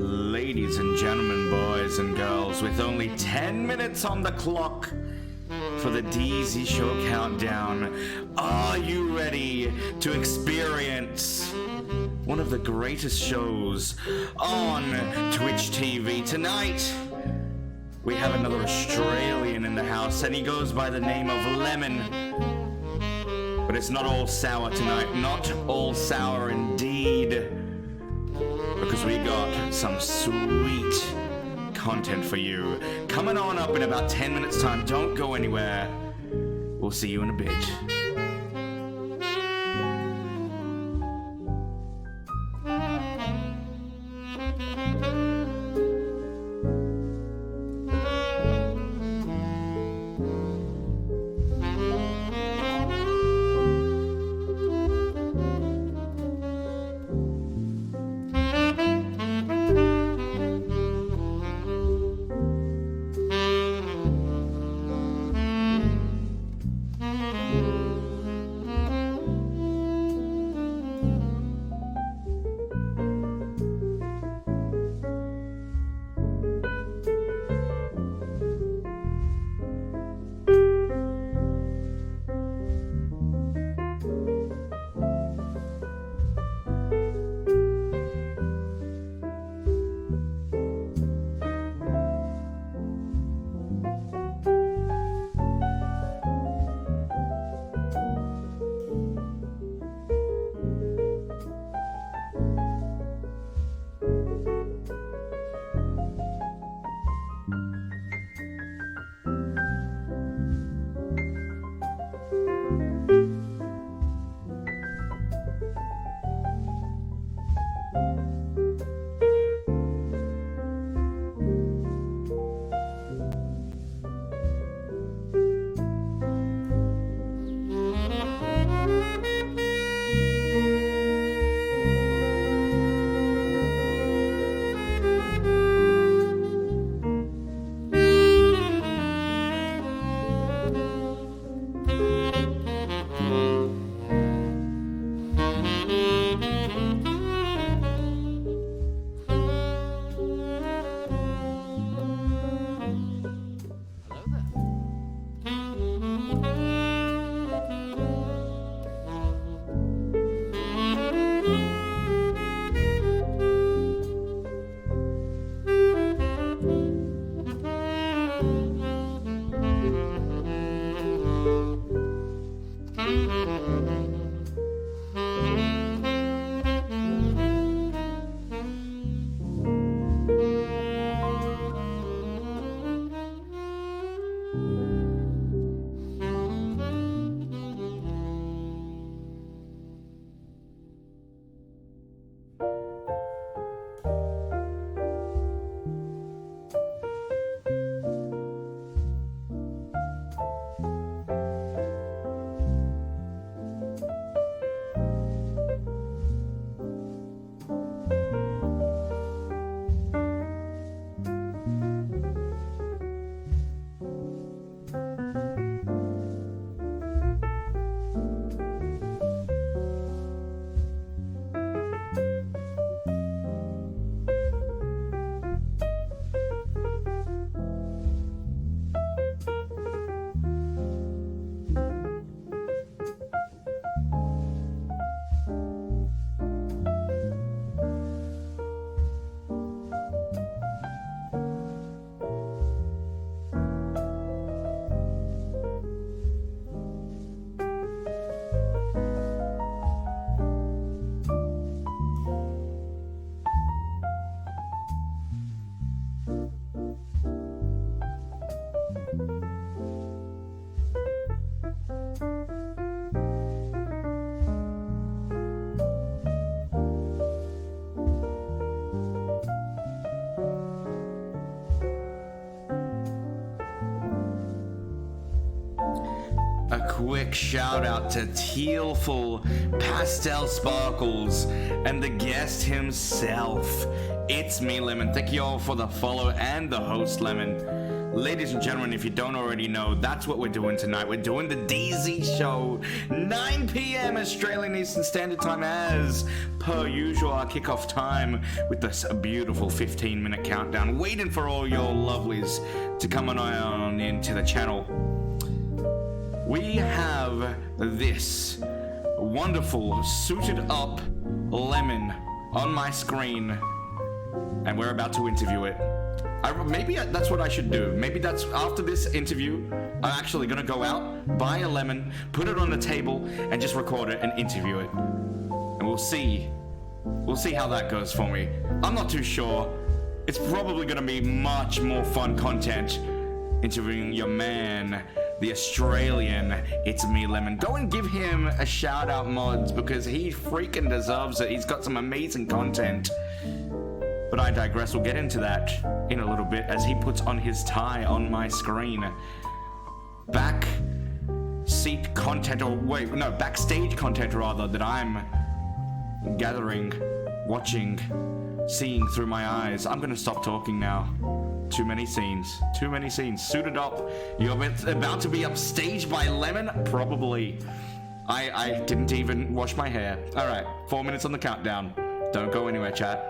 Ladies and gentlemen, boys and girls, with only 10 minutes on the clock for the DeeZie Show countdown, are you ready to experience one of the greatest shows on Twitch TV? Tonight, we have another Australian in the house, and he goes by the name of Lemon. But it's not all sour tonight, not all sour indeed, because we got some sweet content for you. Coming on up in about 10 minutes time. Don't go anywhere. We'll see you in a bit. A quick shout out to Tealful Pastel Sparkles and the guest himself, ItsmeLemon. Thank you all for the follow and the host, Lemon. Ladies and gentlemen, if you don't already know, that's what we're doing tonight. We're doing the DeeZie Show, 9 p.m. Australian Eastern Standard Time, as per usual, our kickoff time with this beautiful 15-minute countdown, waiting for all your lovelies to come on into the channel. We have this wonderful, suited up Lemon on my screen, and we're about to interview it. Maybe that's what I should do. Maybe that's after this interview, I'm actually gonna go out, buy a lemon, put it on the table, and just record it and interview it. And we'll see how that goes for me. I'm not too sure. It's probably gonna be much more fun content interviewing your man, the Australian ItsmeLemon. Go and give him a shout out, mods, because he freaking deserves it. He's got some amazing content. But I digress. We'll get into that in a little bit as he puts on his tie on my screen. Backstage content rather, that I'm gathering, watching, seeing through my eyes. I'm gonna stop talking now. Too many scenes. Suited up. You're about to be upstaged by Lemon? Probably. I didn't even wash my hair. Alright, 4 minutes on the countdown. Don't go anywhere, chat.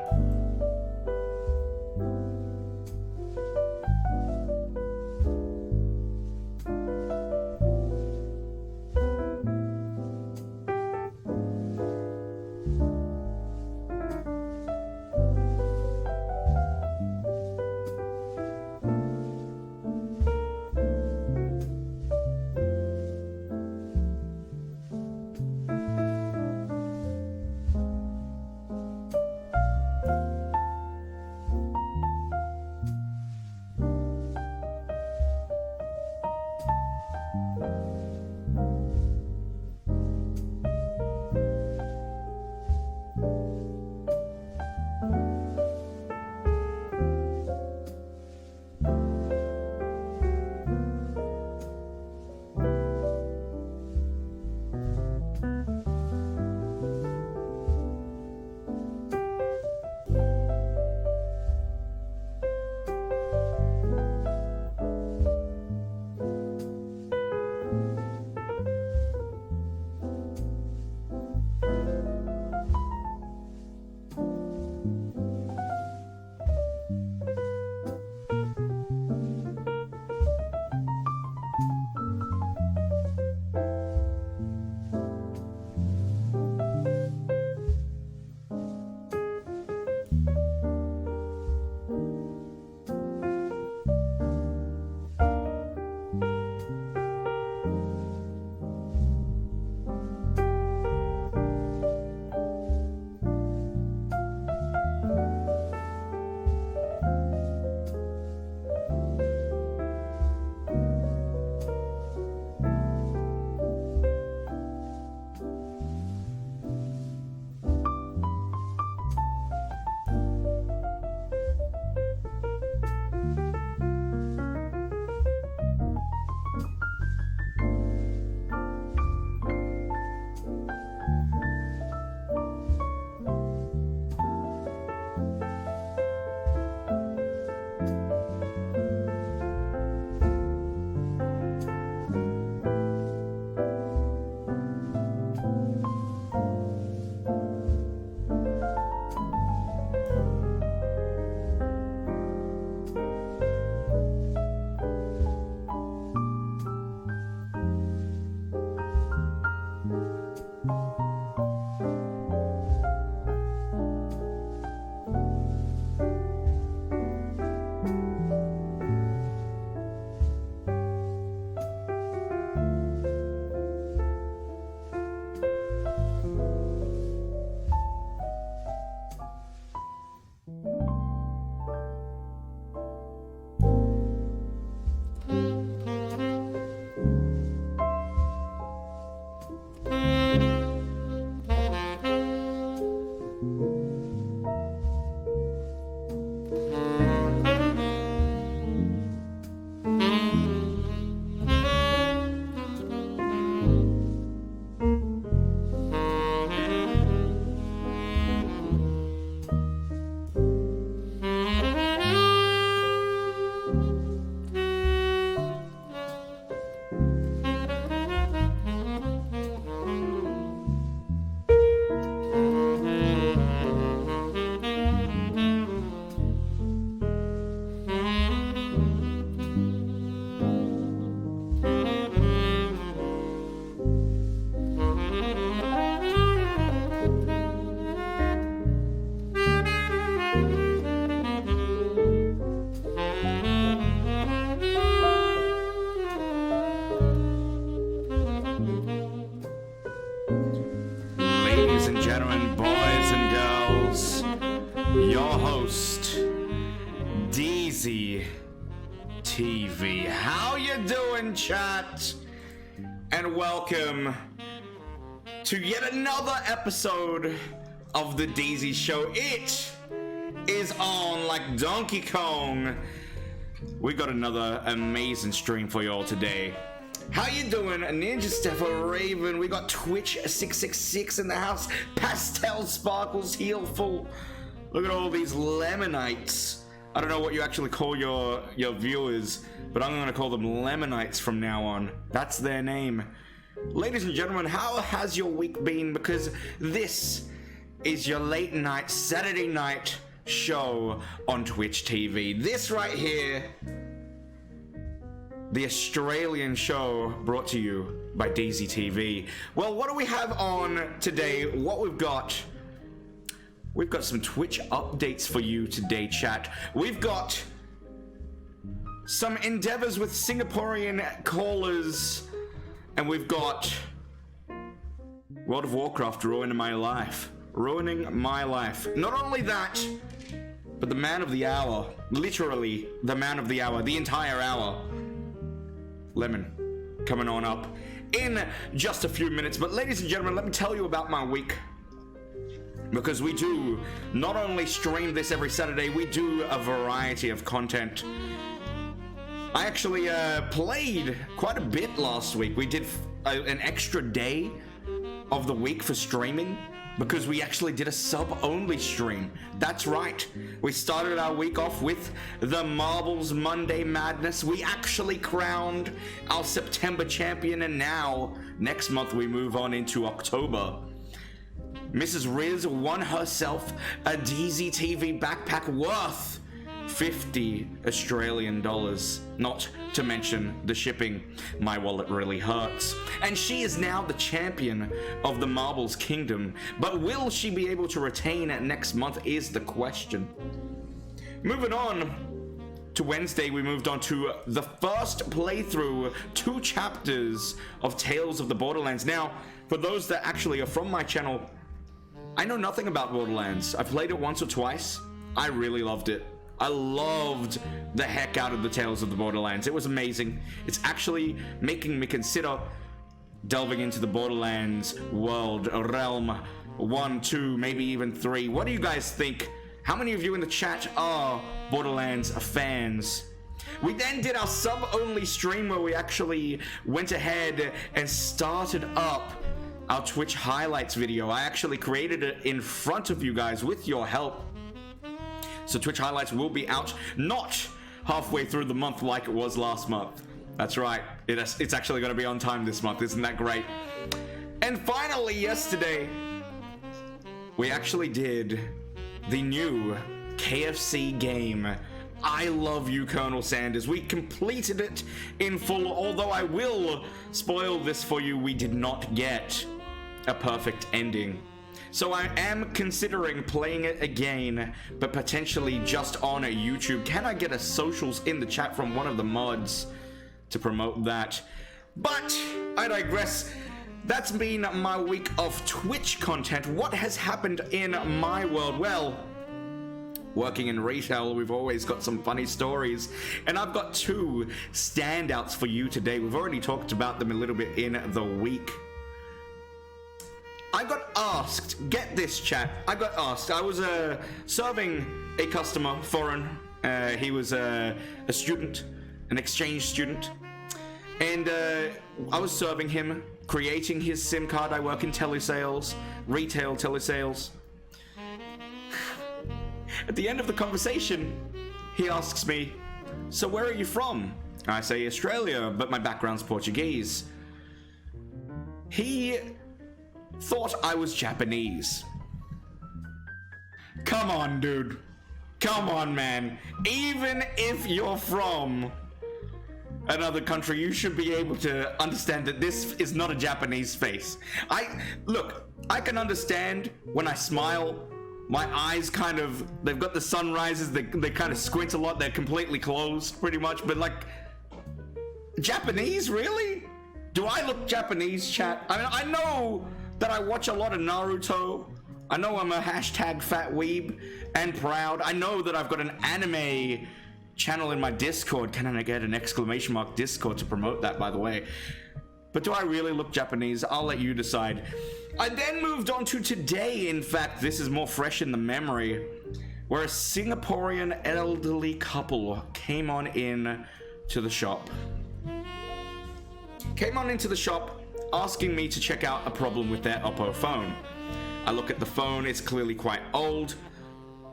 ladies and gentlemen, boys and girls, your host, DeeZie TV. How you doing, chat? And welcome to yet another episode of the DeeZie Show. It is on like Donkey Kong. We got another amazing stream for you all today. How you doing, Ninja Stepha Raven? We got Twitch 666 in the house. Pastel Sparkles Healful. Look at all these Lemonites. I don't know what you actually call your viewers, but I'm gonna call them Lemonites from now on. That's their name. Ladies and gentlemen, how has your week been? Because this is your late night Saturday night show on Twitch TV. This right here, the Australian show brought to you by DeeZie TV. Well, what do we have on today? What we've got some Twitch updates for you today, chat. We've got some endeavors with Singaporean callers, and we've got World of Warcraft ruining my life. Not only that, but the man of the hour, literally the man of the hour, the entire hour, Lemon, coming on up in just a few minutes. But ladies and gentlemen, let me tell you about my week, because we do not only stream this every Saturday, we do a variety of content. I actually played quite a bit last week. We did an extra day of the week for streaming, because we actually did a sub-only stream. That's right. We started our week off with the Marbles Monday Madness. We actually crowned our September champion, and now, next month, we move on into October. Mrs. Riz won herself a DeeZie TV backpack worth 50 Australian dollars, not to mention the shipping. My wallet really hurts. And she is now the champion of the Marbles Kingdom, but will she be able to retain next month is the question. Moving on to Wednesday, we moved on to the first playthrough, 2 chapters of Tales of the Borderlands. Now, for those that actually are from my channel, I know nothing about Borderlands. I played it once or twice. I really loved it. I loved the heck out of the Tales of the Borderlands. It was amazing. It's actually making me consider delving into the Borderlands world, realm 1, 2, maybe even 3. What do you guys think? How many of you in the chat are Borderlands fans? We then did our sub-only stream where we actually went ahead and started up our Twitch highlights video. I actually created it in front of you guys with your help. So Twitch highlights will be out not halfway through the month like it was last month. That's right. It's actually going to be on time this month. Isn't that great? And finally, yesterday, we actually did the new KFC game, I Love You, Colonel Sanders. We completed it in full, although I will spoil this for you. We did not get a perfect ending. So I am considering playing it again, but potentially just on YouTube. Can I get a socials in the chat from one of the mods to promote that? But I digress. That's been my week of Twitch content. What has happened in my world? Well, working in retail, we've always got some funny stories, and I've got 2 standouts for you today. We've already talked about them a little bit in the week. I got asked, get this, chat, I got asked, I was serving a customer, foreign, he was a student, an exchange student, and I was serving him, creating his SIM card. I work in telesales, retail telesales. At the end of the conversation, he asks me, so where are you from? I say Australia, but my background's Portuguese. He thought I was Japanese. Come on, dude. Come on, man. Even if you're from another country, you should be able to understand that this is not a Japanese face. Look, I can understand when I smile, my eyes kind of, they've got the sunrises, they kind of squint a lot, they're completely closed pretty much, but like, Japanese, really? Do I look Japanese, chat? I mean, I know that I watch a lot of Naruto. I know I'm a hashtag fat weeb and proud. I know that I've got an anime channel in my Discord. Can I get an exclamation mark Discord to promote that, by the way? But do I really look Japanese? I'll let you decide. I then moved on to today. In fact, this is more fresh in the memory, where a Singaporean elderly couple came on in to the shop. Came on into the shop asking me to check out a problem with their Oppo phone. I look at the phone, it's clearly quite old.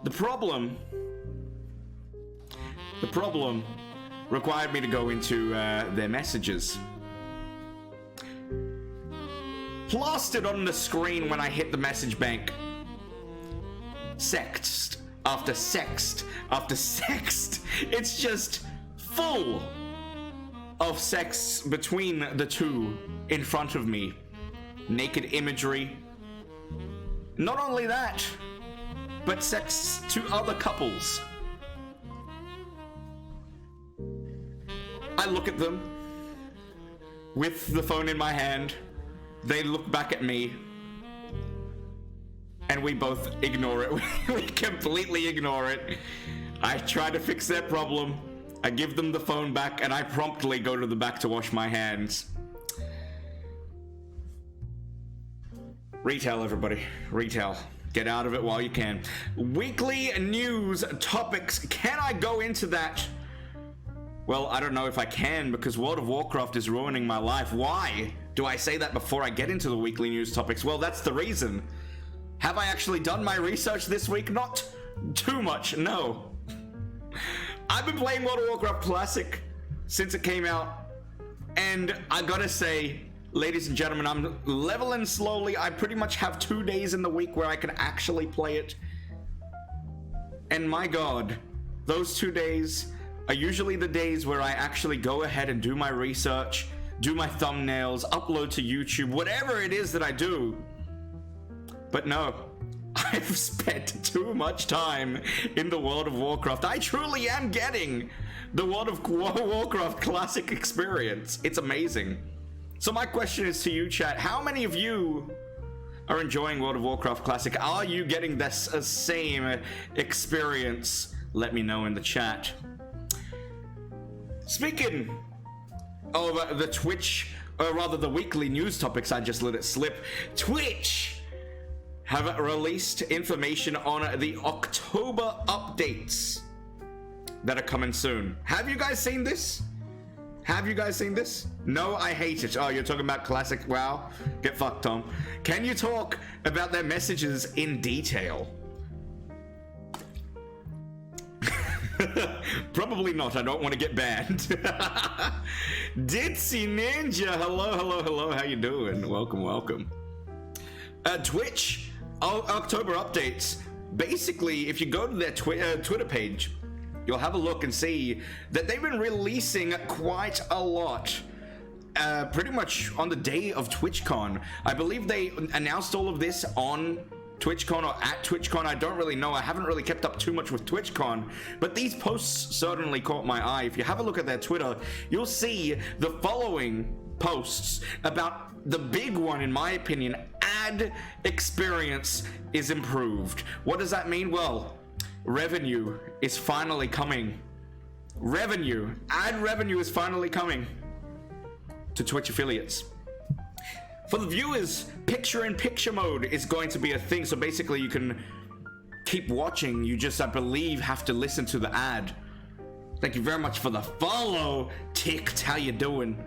The problem required me to go into their messages. Plastered on the screen when I hit the message bank. Sext after sext after sext. It's just full of sex between the two in front of me. Naked imagery. Not only that, but sex to other couples. I look at them with the phone in my hand. They look back at me. And we both ignore it. We completely ignore it. I try to fix their problem. I give them the phone back, and I promptly go to the back to wash my hands. Retail, everybody. Retail. Get out of it while you can. Weekly news topics. Can I go into that? Well, I don't know if I can, because World of Warcraft is ruining my life. Why do I say that before I get into the weekly news topics? Well, that's the reason. Have I actually done my research this week? Not too much, no. I've been playing World of Warcraft Classic since it came out, and I gotta say, ladies and gentlemen, I'm leveling slowly. I pretty much have 2 days in the week where I can actually play it. And my god, those 2 days are usually the days where I actually go ahead and do my research, do my thumbnails, upload to YouTube, whatever it is that I do. But no, I've spent too much time in the World of Warcraft. I truly am getting the World of Warcraft Classic experience. It's amazing. So my question is to you, chat. How many of you are enjoying World of Warcraft Classic? Are you getting this same experience? Let me know in the chat. Speaking of the Twitch, or rather the weekly news topics, I just let it slip. Twitch have released information on the October updates that are coming soon. Have you guys seen this? Have you guys seen this? No, I hate it. Oh, you're talking about Classic WoW? Get fucked, Tom. Can you talk about their messages in detail? Probably not. I don't want to get banned. Ditsy Ninja, hello, hello, hello. How you doing? Welcome, welcome. Twitch October updates. Basically, if you go to their Twitter page, you'll have a look and see that they've been releasing quite a lot. Pretty much on the day of TwitchCon. I believe they announced all of this on TwitchCon or at TwitchCon. I don't really know. I haven't really kept up too much with TwitchCon, but these posts certainly caught my eye. If you have a look at their Twitter, you'll see the following posts about the big one, in my opinion. Ad experience is improved. What does that mean? Well, revenue is finally coming. Ad revenue is finally coming to Twitch affiliates. For the viewers, picture-in-picture mode is going to be a thing. So basically, you can keep watching. You just, I believe, have to listen to the ad. Thank you very much for the follow, Ticked. How you doing?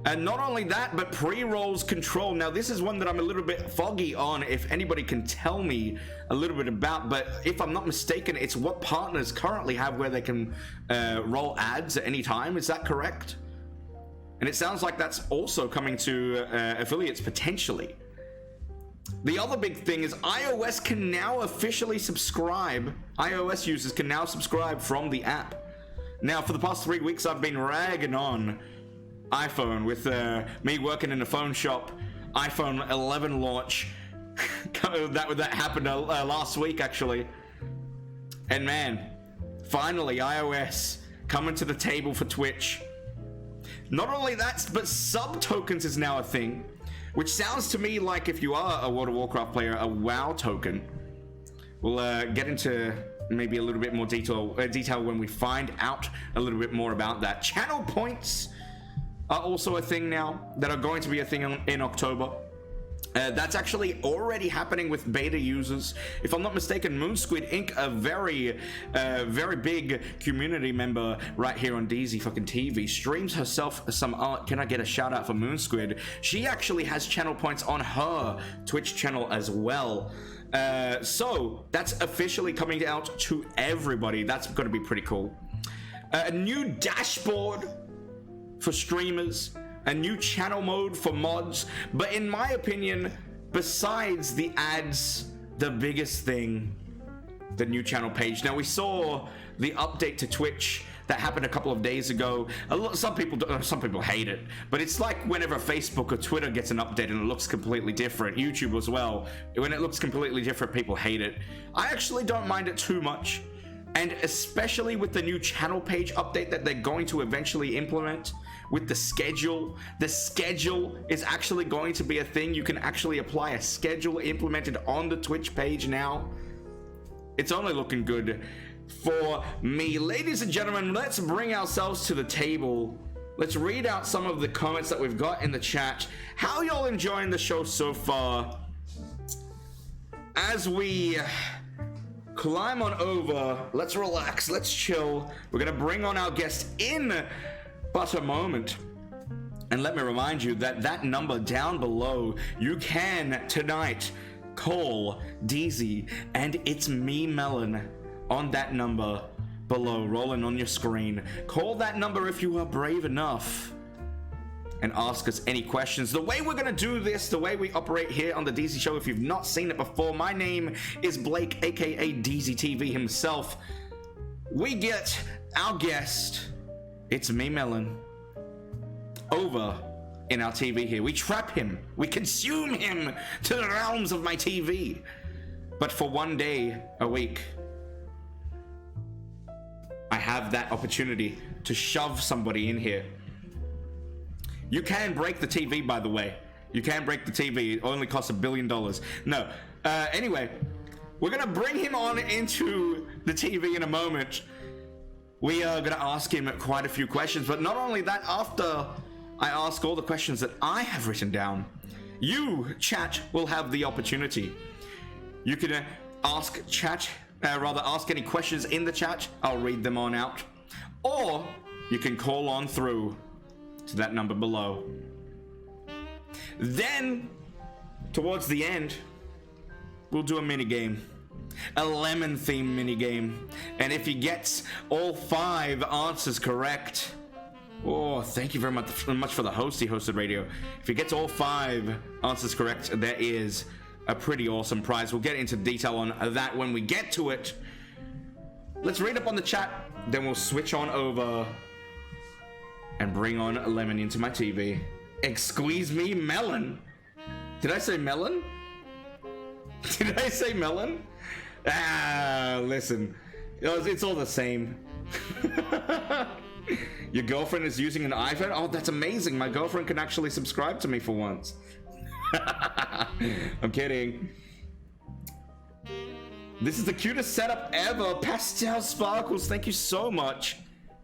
And not only that, but pre-rolls control. Now, this is one that I'm a little bit foggy on, if anybody can tell me a little bit about. But if I'm not mistaken, it's what partners currently have where they can roll ads at any time. Is that correct? And it sounds like that's also coming to affiliates potentially. The other big thing is iOS can now officially subscribe. iOS users can now subscribe from the app. Now, for the past 3 weeks, I've been ragging on iPhone with me working in a phone shop. iPhone 11 launch. that happened last week, actually. And man, finally iOS coming to the table for Twitch. Not only that, but sub tokens is now a thing. which sounds to me like, if you are a World of Warcraft player, a WoW token. We'll get into maybe a little bit more detail when we find out a little bit more about that. Channel points are also a thing now that are going to be a thing in October. That's actually already happening with beta users. If I'm not mistaken, Moonsquid Inc., a very big community member right here on DeeZie fucking TV, streams herself some art. Can I get a shout out for Moonsquid? She actually has channel points on her Twitch channel as well. So that's officially coming out to everybody. That's going to be pretty cool. A new dashboard for streamers. A new channel mode for mods, but in my opinion, besides the ads, the biggest thing, the new channel page. Now, we saw the update to Twitch that happened a couple of days ago. Some people hate it, but it's like whenever Facebook or Twitter gets an update and it looks completely different. YouTube as well. When it looks completely different, people hate it. I actually don't mind it too much, and especially with the new channel page update that they're going to eventually implement. With the schedule is actually going to be a thing. You can actually apply a schedule implemented on the Twitch page now. It's only looking good for me. Ladies and gentlemen, let's bring ourselves to the table. Let's read out some of the comments that we've got in the chat. How y'all enjoying the show so far? As we climb on over, let's relax, let's chill. We're gonna bring on our guest in but a moment. And let me remind you that that number down below, you can tonight call DeeZie and ItsmeLemon on that number below, rolling on your screen. Call that number if you are brave enough and ask us any questions. The way we're gonna do this, the way we operate here on the DeeZie Show, if you've not seen it before, my name is Blake, aka DeeZie TV himself. We get our guest, ItsmeLemon, over in our TV here. We trap him, we consume him to the realms of my TV, but for one day a week I have that opportunity to shove somebody in here. You can break the TV, by the way. You can break the TV. It only costs $1 billion. No. Anyway, we're gonna bring him on into the TV in a moment. We are gonna ask him quite a few questions, but not only that, after I ask all the questions that I have written down, you, chat, will have the opportunity. You can ask any questions in the chat. I'll read them on out. Or you can call on through to that number below. Then, towards the end, we'll do a mini game. A lemon themed mini game, and if he gets all 5 answers correct, oh, thank you very much for the host he hosted radio. If he gets all 5 answers correct, there is a pretty awesome prize. We'll get into detail on that when we get to it. Let's read up on the chat, then we'll switch on over and bring on Lemon into my TV. Excuse me, melon. Did I say melon? Did I say melon? Ah, listen, it's all the same. Your girlfriend is using an iPhone? Oh, that's amazing. My girlfriend can actually subscribe to me for once. I'm kidding. This is the cutest setup ever. Pastel sparkles, thank you so much.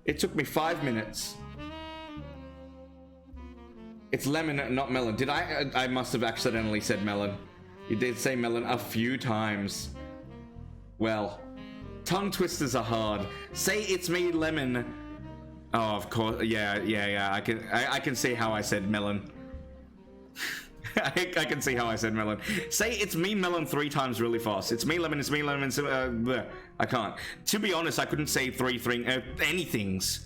It took me 5 minutes. It's lemon, not melon. Did I must have accidentally said melon. You did say melon a few times. Well, tongue twisters are hard. Say it's me, lemon. Oh, of course. Yeah. I can see how I said melon. I can see how I said melon. Say it's me, melon 3 times really fast. It's me, lemon. It's me, lemon. I can't. To be honest, I couldn't say three anythings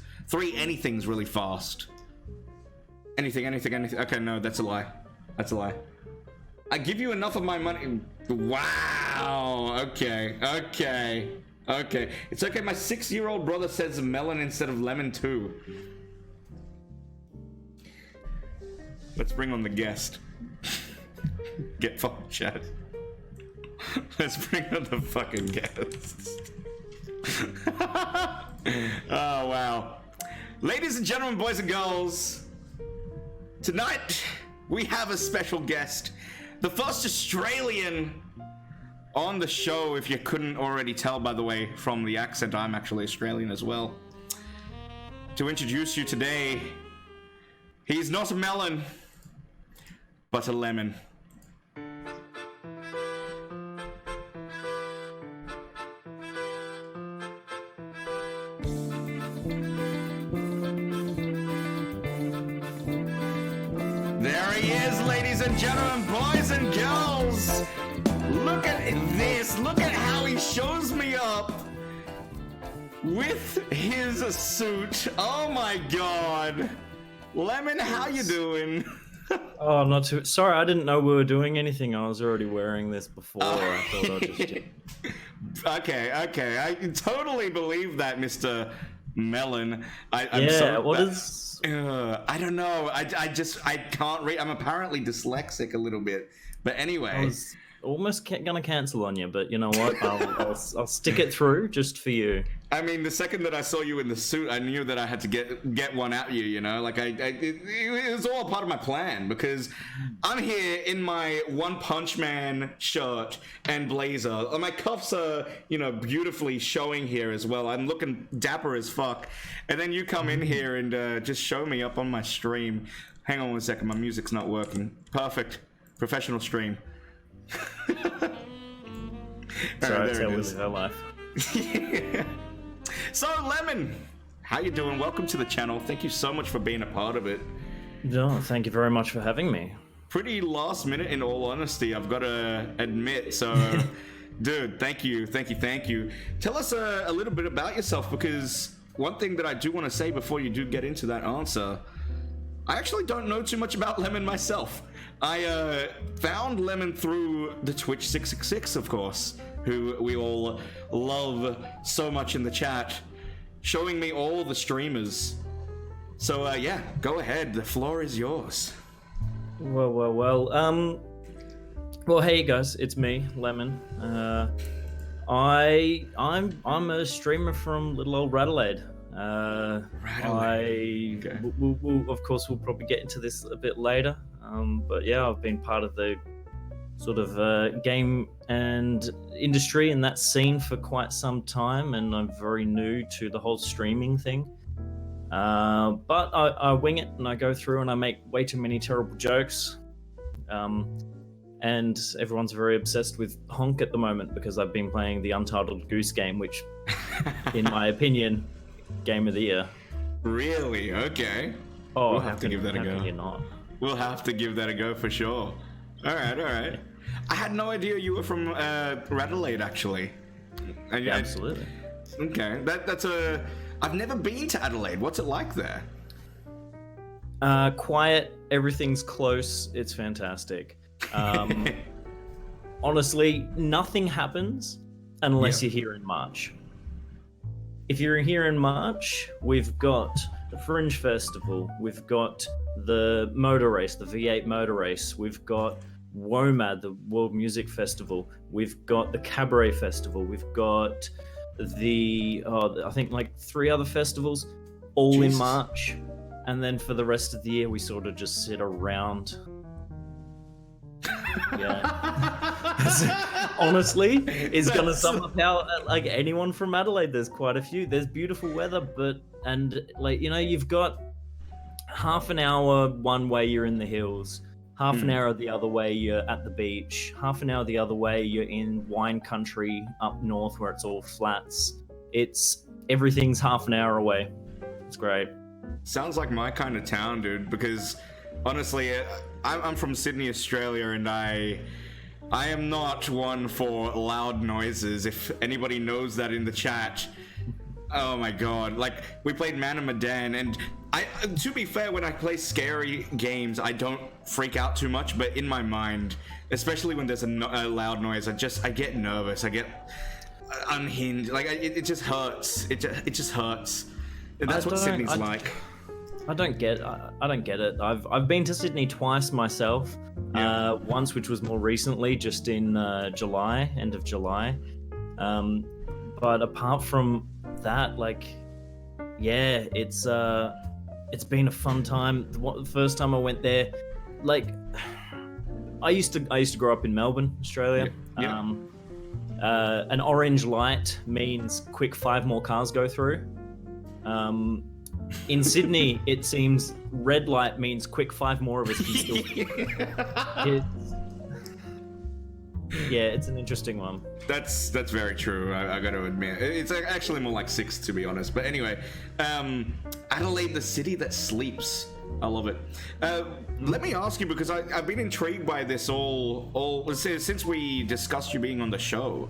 really fast. Anything. Okay, no, that's a lie. That's a lie. I give you enough of my money. Wow. Okay. It's okay. My 6-year-old brother says melon instead of lemon too. Let's bring on the guest. Get fucking chat. Let's bring on the fucking guest. Oh, wow. Ladies and gentlemen, boys and girls, tonight we have a special guest, the first Australian on the show, if you couldn't already tell, by the way, from the accent. I'm actually Australian as well. To introduce you today, he's not a melon, but a lemon. There he is, ladies and gentlemen, boys and girls. Look at this. Look at how he shows me up with his suit. Oh my god. Lemon, how you doing? Oh, not too. Sorry, I didn't know we were doing anything. I was already wearing this before. I thought I'd just. Okay. I totally believe that, Mr. Melon. I'm yeah, sorry, what is... I don't know. I can't read. I'm apparently dyslexic a little bit. But anyway. I was almost gonna cancel on you, but you know what? I'll stick it through just for you. I mean, the second that I saw you in the suit, I knew that I had to get one at you, you know? Like, it was all part of my plan, because I'm here in my One Punch Man shirt and blazer. My cuffs are, beautifully showing here as well. I'm looking dapper as fuck. And then you come in here and just show me up on my stream. Hang on one second, my music's not working. Perfect. Professional stream. Sorry, tell me her life. Yeah. So, Lemon, how you doing? Welcome to the channel. Thank you so much for being a part of it. No, thank you very much for having me. Pretty last minute, in all honesty, I've got to admit. So, dude, thank you. Tell us a little bit about yourself, because one thing that I do want to say before you do get into that answer, I actually don't know too much about Lemon myself. I found Lemon through the Twitch 666, of course, who we all love so much in the chat, showing me all the streamers. So yeah, go ahead. The floor is yours. Well, hey guys, it's me, Lemon. I'm a streamer from little old Radelaide. Okay. Of course, we'll probably get into this a bit later. But yeah, I've been part of the sort of game and industry and that scene for quite some time, and I'm very new to the whole streaming thing. But I wing it and I go through and I make way too many terrible jokes. And everyone's very obsessed with Honk at the moment because I've been playing the Untitled Goose Game, which, in my opinion, Game of the Year. Really? Okay. Oh, we'll have to give that a go. How can you not? We'll have to give that a go for sure. All right. I had no idea you were from Radelaide, actually. Yeah, absolutely. Okay, that's a. I've never been to Adelaide. What's it like there? Quiet. Everything's close. It's fantastic. Honestly, nothing happens unless you're here in March. If you're here in March, we've got the Fringe Festival, we've got the motor race, the V8 motor race, we've got WOMAD, the World Music Festival, we've got the Cabaret Festival, we've got the, I think like 3 other festivals, all Jesus. in March. And then for the rest of the year, we sort of just sit around. Yeah. Honestly, it's gonna sum up how like anyone from Adelaide. There's quite a few. There's beautiful weather, you've got half an hour one way you're in the hills, half an hour the other way you're at the beach, half an hour the other way you're in wine country up north where it's all flats. Everything's half an hour away. It's great. Sounds like my kind of town, dude, because honestly, I'm from Sydney, Australia, and I am not one for loud noises. If anybody knows that in the chat, oh my god. Like, we played Man of Medan, and to be fair, when I play scary games, I don't freak out too much, but in my mind, especially when there's a loud noise, I get nervous. I get unhinged. Like, it just hurts. It just hurts. And that's what Sydney's like. I don't get it. I've been to Sydney twice myself. Yeah. Once, which was more recently, just in July, end of July. But apart from that, it's been a fun time. The first time I went there, like I used to grow up in Melbourne, Australia. Yeah. An orange light means quick, 5 more cars go through. In Sydney, it seems red light means quick, 5 more of us can still. It's an interesting one. That's very true. I got to admit, it's actually more like 6 to be honest. But anyway, Adelaide, the city that sleeps. I love it. Let me ask you, because I've been intrigued by this all since we discussed you being on the show.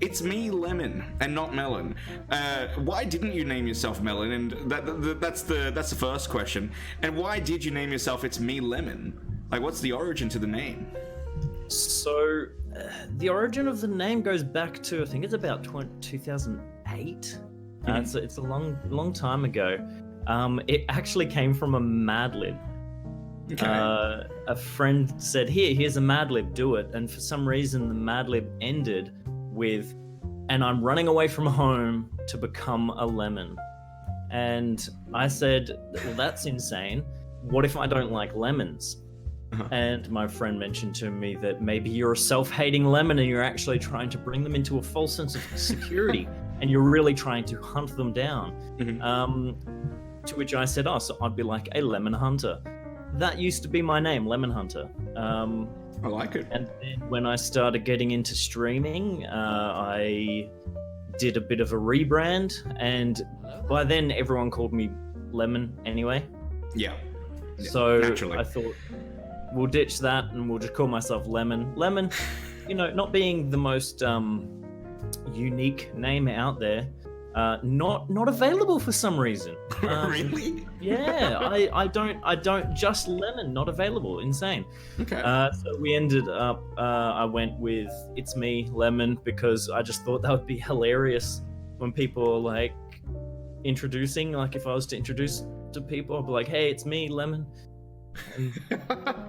It's me, Lemon, and not Melon. Why didn't you name yourself Melon? And that's the first question. And why did you name yourself It's Me, Lemon? Like, what's the origin to the name? So, the origin of the name goes back to, I think it's about 2008. It's a long time ago. It actually came from a Mad Lib. Okay. A friend said, here's a Mad Lib, do it. And for some reason, the Mad Lib ended with, and I'm running away from home to become a lemon. And I said, well, that's insane. What if I don't like lemons? And my friend mentioned to me that maybe you're a self-hating lemon and you're actually trying to bring them into a false sense of security and you're really trying to hunt them down. To which I said, so I'd be like a lemon hunter. That used to be my name, Lemon Hunter. I like it. And then when I started getting into streaming, I did a bit of a rebrand, and by then everyone called me Lemon anyway. Yeah. So naturally. I thought, we'll ditch that and we'll just call myself Lemon. Lemon, not being the most unique name out there, not available for some reason. Really? Yeah, I don't just Lemon, not available. Insane. Okay. So we ended up, I went with It's Me, Lemon, because I just thought that would be hilarious when people are like introducing, like if I was to introduce to people, I'd be like, hey, it's me, Lemon. And,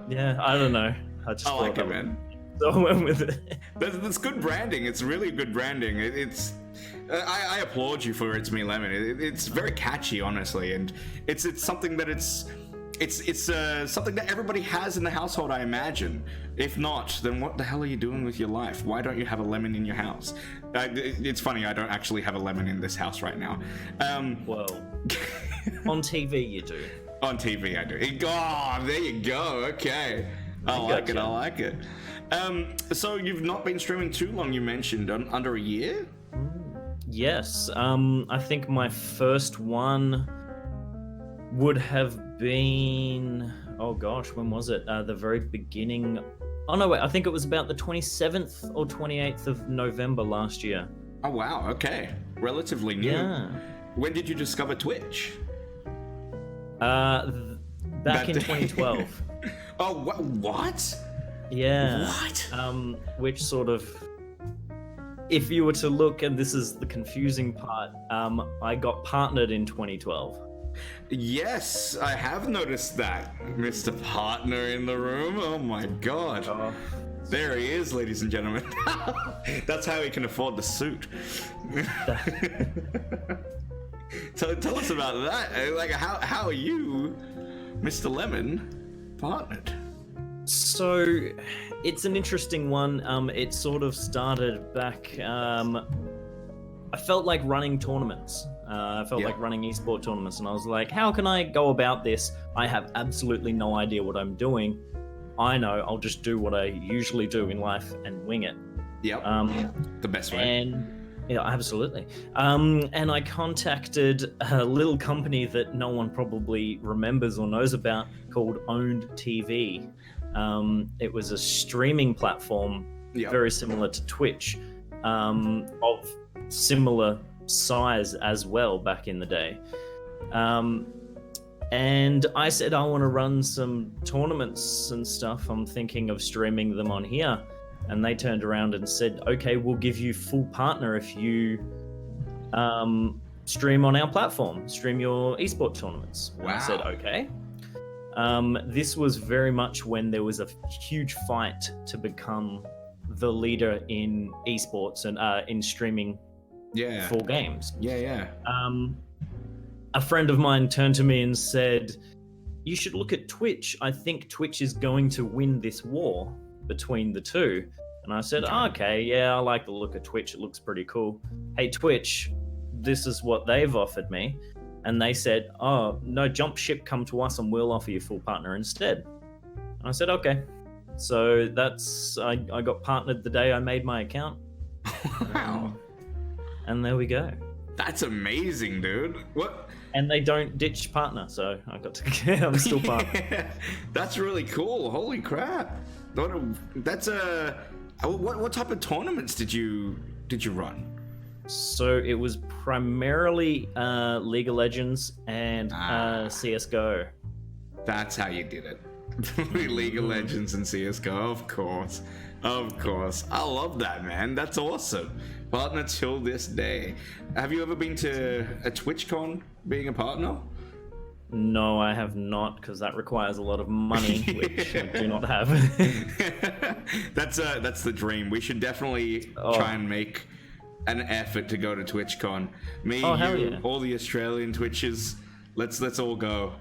yeah, I don't know. I like it, man. So I went with it. That's good branding. It's really good branding. I applaud you for It's Me Lemon. It's very catchy, honestly, and it's something that it's something that everybody has in the household, I imagine. If not, then what the hell are you doing with your life? Why don't you have a lemon in your house? It's funny, I don't actually have a lemon in this house right now. Well, on TV you do. On TV I do. Oh, there you go. Okay. I like it. So you've not been streaming too long, you mentioned, under a year? Yes. I think my first one would have been, oh gosh, when was it? The very beginning. Oh no, wait, I think it was about the 27th or 28th of November last year. Oh wow, okay. Relatively new. Yeah. When did you discover Twitch? Back in 2012. Oh, what? Yeah. What? Which sort of, if you were to look, and this is the confusing part, I got partnered in 2012. Yes, I have noticed that. Mr. Partner in the room. Oh my god. Oh. There he is, ladies and gentlemen. That's how he can afford the suit. Tell us about that. Like, how are you, Mr. Lemon, partnered? So, it's an interesting one. It sort of started back. I felt like running tournaments. I felt like running esport tournaments, and I was like, how can I go about this? I have absolutely no idea what I'm doing. I know I'll just do what I usually do in life and wing it. Yep. The best way. And yeah, absolutely. And I contacted a little company that no one probably remembers or knows about called Owned TV. It was a streaming platform very similar to Twitch, of similar size as well back in the day. And I said, I want to run some tournaments and stuff. I'm thinking of streaming them on here. And they turned around and said, okay, we'll give you full partner if you stream on our platform, stream your esport tournaments. Wow. And I said, okay. This was very much when there was a huge fight to become the leader in esports and in streaming full games. Yeah. A friend of mine turned to me and said, you should look at Twitch. I think Twitch is going to win this war between the two. And I said, okay, yeah, I like the look of Twitch. It looks pretty cool. Hey, Twitch, this is what they've offered me. And they said, oh, no, jump ship, come to us and we'll offer you full partner instead. And I said, okay. So I got partnered the day I made my account. Wow. And there we go. That's amazing, dude. What? And they don't ditch partner, so I got to. I'm still partner. Yeah, that's really cool. Holy crap! That's what type of tournaments did you run? So it was primarily League of Legends and CS:GO. That's how you did it. League of Legends and CS:GO, of course. I love that, man. That's awesome. Partner till this day. Have you ever been to a TwitchCon being a partner? No, I have not, because that requires a lot of money, which I do not have. That's the dream. We should definitely try and make an effort to go to TwitchCon. Me, you, all the Australian Twitches. Let's all go.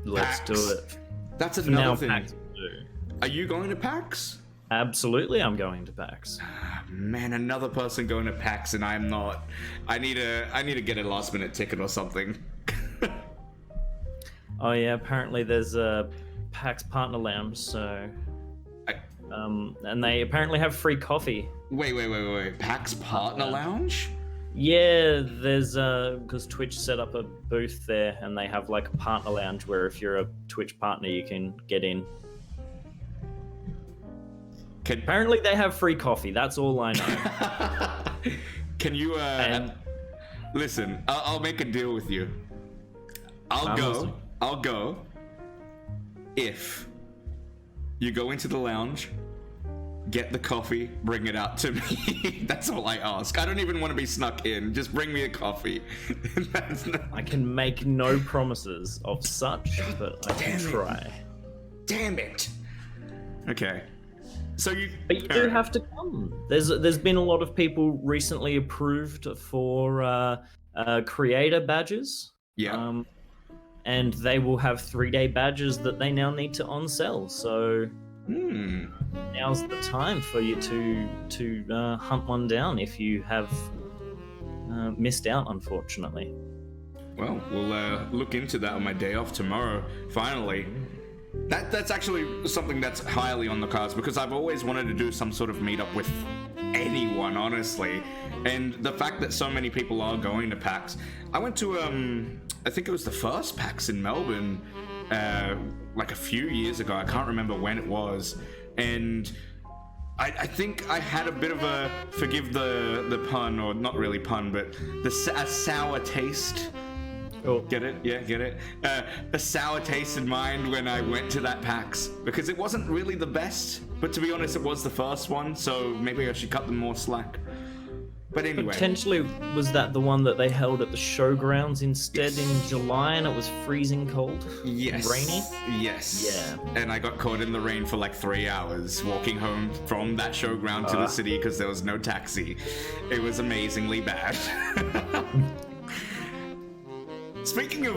Let's PAX. do it. That's another thing. PAX will do. Are you going to PAX? Absolutely, I'm going to PAX. Man, another person going to PAX and I'm not. I need to get a last minute ticket or something. Oh yeah, apparently there's a PAX partner lounge, so and they apparently have free coffee. Wait. PAX partner lounge? Yeah, there's because Twitch set up a booth there, and they have like a partner lounge where if you're a Twitch partner, you can get in. Apparently they have free coffee. That's all I know. Can you listen? I'll make a deal with you. I'll go if you go into the lounge, get the coffee, bring it out to me. That's all I ask. I don't even want to be snuck in. Just bring me a coffee. I can make no promises of such, but I can try. Damn it. Okay. But you do have to come. There's been a lot of people recently approved for creator badges. Yeah. And they will have 3-day badges that they now need to on-sell. So now's the time for you to hunt one down if you have missed out, unfortunately. Well, we'll look into that on my day off tomorrow. Finally. That's actually something that's highly on the cards because I've always wanted to do some sort of meetup with anyone, honestly. And the fact that so many people are going to PAX. I went to, I think it was the first PAX in Melbourne, like a few years ago. I can't remember when it was. And I think I had a bit of a, forgive the pun, or not really pun, but a sour taste. Oh. Get it? Yeah, get it? A sour taste in mind when I went to that PAX because it wasn't really the best, but to be honest, it was the first one, so maybe I should cut them more slack. But anyway. Potentially, was that the one that they held at the showgrounds instead in July and it was freezing cold? Yes. Rainy? Yes. Yeah. And I got caught in the rain for like 3 hours walking home from that showground to the city because there was no taxi. It was amazingly bad. Speaking of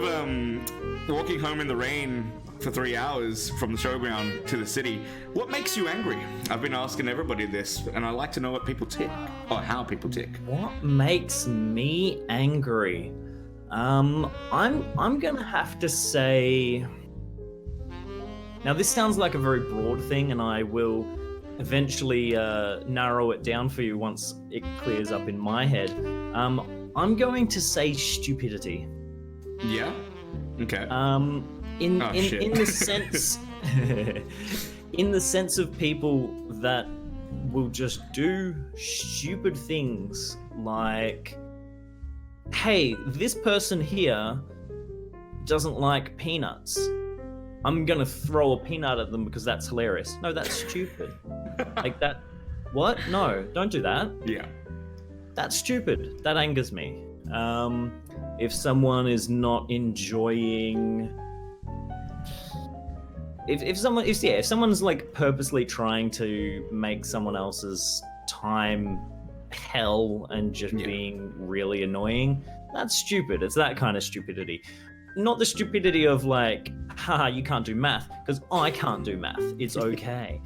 walking home in the rain for 3 hours from the showground to the city, what makes you angry? I've been asking everybody this, and I like to know what people tick, or how people tick. What makes me angry? I'm gonna have to say. Now this sounds like a very broad thing, and I will eventually narrow it down for you once it clears up in my head. I'm going to say stupidity. Yeah. Okay. In the sense, in the sense of people that will just do stupid things like, hey, this person here doesn't like peanuts. I'm gonna throw a peanut at them because that's hilarious. No, that's stupid. Like that. What? No, don't do that. Yeah. That's stupid. That angers me. If someone is not enjoying, if someone's like purposely trying to make someone else's time hell and just being really annoying, that's stupid. It's that kind of stupidity. not the stupidity of like, haha, you can't do math, because I can't do math. It's okay.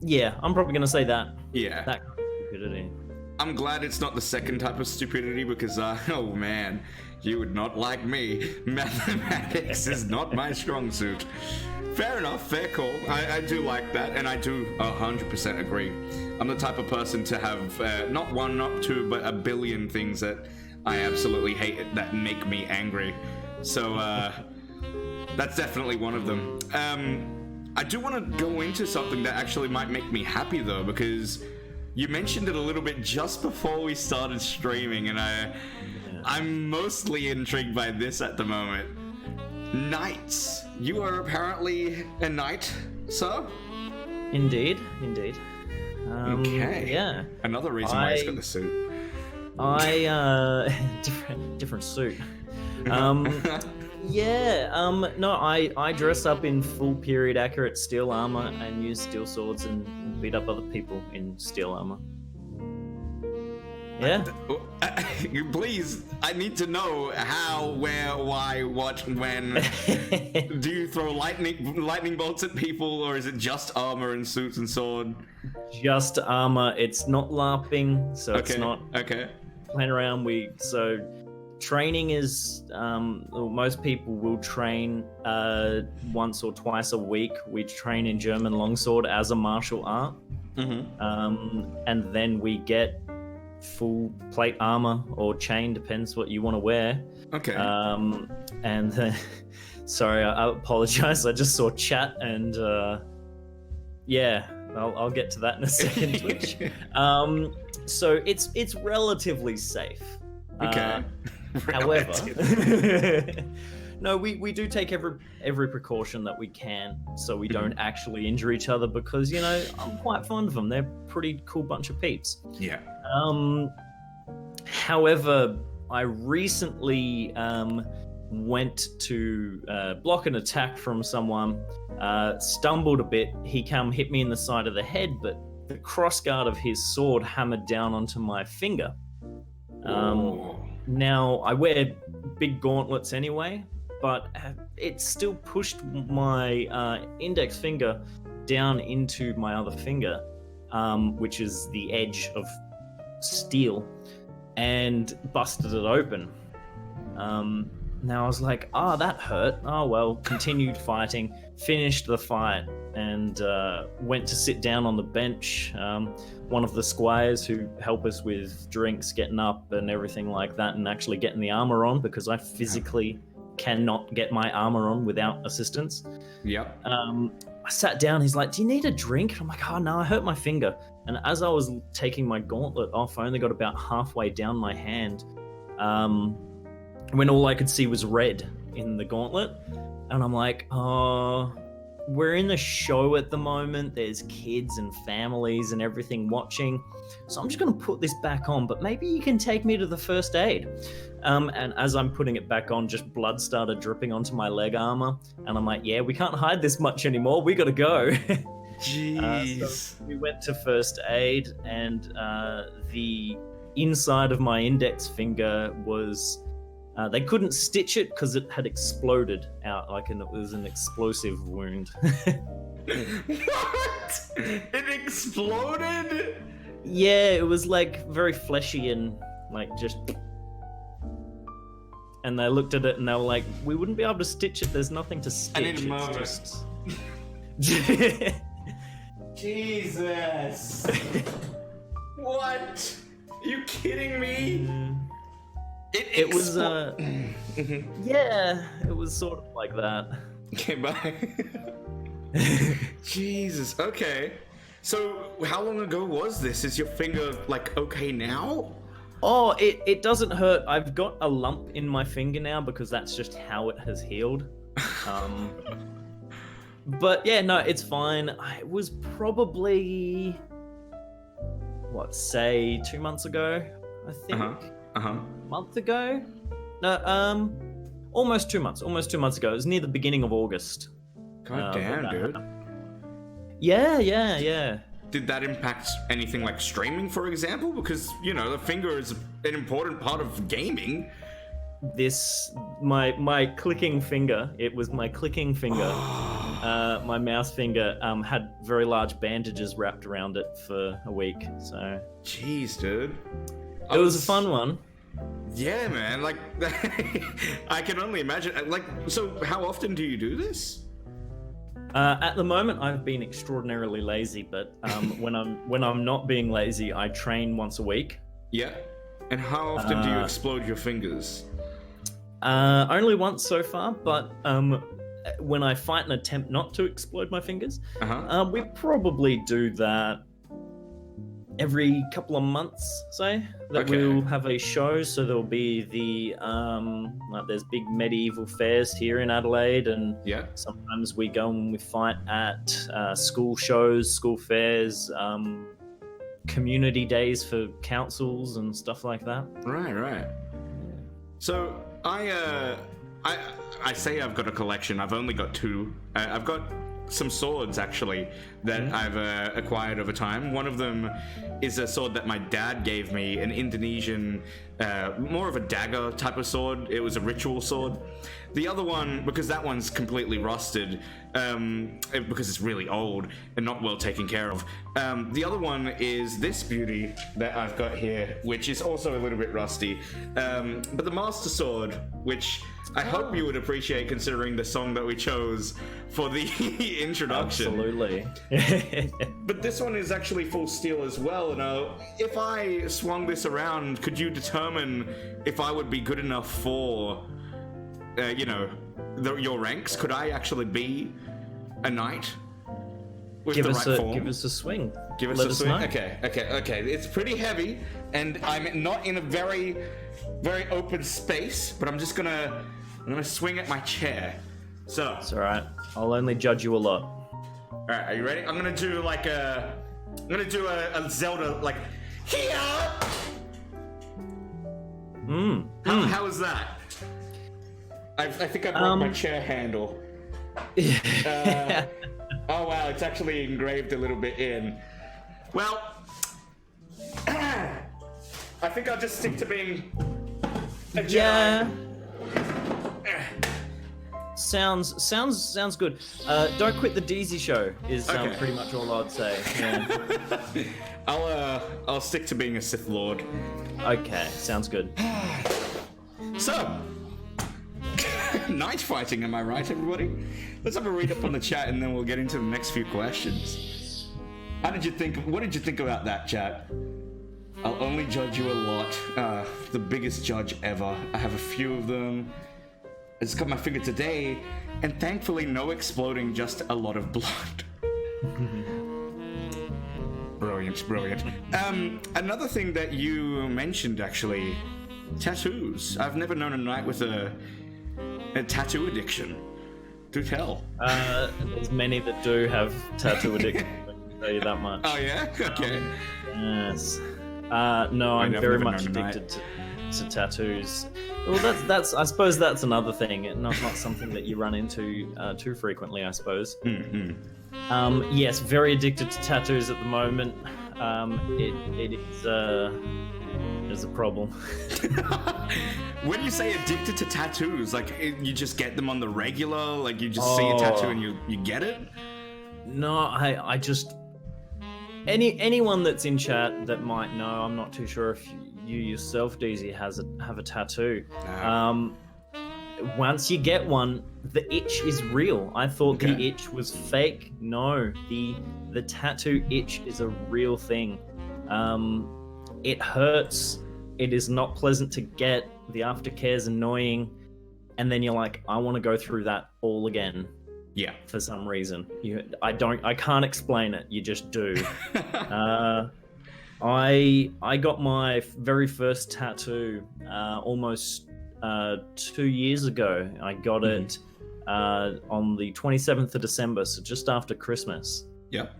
Yeah, I'm probably gonna say that. Yeah. That kind of stupidity. I'm glad it's not the second type of stupidity because, oh man, you would not like me. Mathematics is not my strong suit. Fair enough, fair call. I do like that, and I do 100% agree. I'm the type of person to have not one, not two, but a billion things that I absolutely hate that make me angry. So that's definitely one of them. I do want to go into something that actually might make me happy though, because you mentioned it a little bit just before we started streaming, and I'm mostly intrigued by this at the moment. Knights. You are apparently a knight, sir? Indeed. Okay. Yeah. Another reason why he's got the suit. Different suit. No, I dress up in full period accurate steel armor and use steel swords and beat up other people in steel armor. Yeah. Please, I need to know how, where, why, what, when. Do you throw lightning bolts at people, or is it just armor and suits and sword? Just armor. It's not LARPing, so it's not playing around. Training is, most people will train once or twice a week. We train in German longsword as a martial art. And then we get full plate armor or chain, depends what you want to wear. Okay. And sorry, I apologize. I just saw chat and yeah, I'll get to that in a second, Twitch. So it's relatively safe. Okay. However, no, we do take every precaution that we can, so we don't actually injure each other, because, you know, I'm quite fond of them. They're a pretty cool bunch of peeps. Yeah. However, I recently went to block an attack from someone, stumbled a bit. He hit me in the side of the head, but the crossguard of his sword hammered down onto my finger. Now, I wear big gauntlets anyway, but it still pushed my index finger down into my other finger, which is the edge of steel, and busted it open. Now I was like, that hurt. Oh well, continued fighting, finished the fight, and went to sit down on the bench. One of the squires who help us with drinks, getting up and everything like that, and actually getting the armor on, because I physically cannot get my armor on without assistance. Yep. I sat down, he's like, do you need a drink? I'm like, oh no, I hurt my finger. And as I was taking my gauntlet off, I only got about halfway down my hand, when all I could see was red in the gauntlet. And I'm like, we're in the show at the moment. There's kids and families and everything watching. So I'm just going to put this back on, but maybe you can take me to the first aid. And as I'm putting it back on, just blood started dripping onto my leg armor. And I'm like, yeah, we can't hide this much anymore. We got to go. Jeez. So we went to first aid, and the inside of my index finger was... they couldn't stitch it because it had exploded out, it was an explosive wound. What? It exploded? Yeah, it was like very fleshy and just... And they looked at it and they were like, we wouldn't be able to stitch it, there's nothing to stitch. I need a moment. Jesus. What? Are you kidding me? It was, yeah, it was sort of like that. Okay, bye. Jesus, okay. So, how long ago was this? Is your finger, okay now? Oh, it doesn't hurt. I've got a lump in my finger now because that's just how it has healed. But yeah, no, it's fine. It was probably, say 2 months ago, I think. Month ago? No, almost 2 months. Almost 2 months ago. It was near the beginning of August. God damn, dude. Yeah. Did that impact anything like streaming, for example? Because, the finger is an important part of gaming. my clicking finger. It was my clicking finger. My mouse finger had very large bandages wrapped around it for a week. So. Jeez, dude. It was a fun one. Yeah, man. Like, I can only imagine. Like, so how often do you do this? At the moment, I've been extraordinarily lazy, but when I'm not being lazy, I train once a week. Yeah. And how often do you explode your fingers? Only once so far, but when I fight and attempt not to explode my fingers, we probably do that every couple of months, say, that we'll have a show. So there'll be the like there's big medieval fairs here in Adelaide, and sometimes we go and we fight at school shows, school fairs, community days for councils and stuff like that. Right. So I say I've got a collection. I've only got two. I've got some swords actually that I've acquired over time. One of them is a sword that my dad gave me, an Indonesian, more of a dagger type of sword. It was a ritual sword. The other one, because that one's completely rusted, because it's really old and not well taken care of. The other one is this beauty that I've got here, which is also a little bit rusty. But the Master Sword, which I hope you would appreciate considering the song that we chose for the introduction. Absolutely. But this one is actually full steel as well. If I swung this around, could you determine if I would be good enough for, your ranks? Could I actually be a knight with the right form? Give us a swing. Give us a swing. Know. Okay. It's pretty heavy, and I'm not in a very, very open space. But I'm gonna swing at my chair. So it's all right. I'll only judge you a lot. All right, are you ready? I'm gonna do a Zelda like here. How is that? I think I broke my chair handle. Oh wow, it's actually engraved a little bit in. Well, I think I'll just stick to being a Jedi. Yeah. Sounds good. Don't quit the DeeZie Show is pretty much all I'd say. Yeah. I'll stick to being a Sith Lord. Okay, sounds good. So, night fighting, am I right, everybody? Let's have a read up on the chat, and then we'll get into the next few questions. What did you think about that, chat? I'll only judge you a lot. The biggest judge ever. I have a few of them. I just cut my finger today, and thankfully no exploding, just a lot of blood. Brilliant. Another thing that you mentioned, actually, tattoos. I've never known a knight with a tattoo addiction. Do tell. There's many that do have tattoo addiction, I can tell you that much. Oh yeah? Okay. Yes. No, I'm very much addicted to tattoos. Well, that's. I suppose that's another thing. Not something that you run into too frequently, I suppose. Mm-hmm. Yes, very addicted to tattoos at the moment. It is a problem. When you say addicted to tattoos, like you just get them on the regular, like you just see a tattoo and you get it? No, I just anyone that's in chat that might know. I'm not too sure if you yourself, DeeZie, have a tattoo. No. Once you get one, the itch is real. I thought the itch was fake. No, the tattoo itch is a real thing. It hurts. It is not pleasant to get. The aftercare is annoying, and then you're like, I want to go through that all again. Yeah. For some reason, I can't explain it. You just do. I got my very first tattoo almost 2 years ago. I got it on the 27th of December, so just after Christmas. Yep.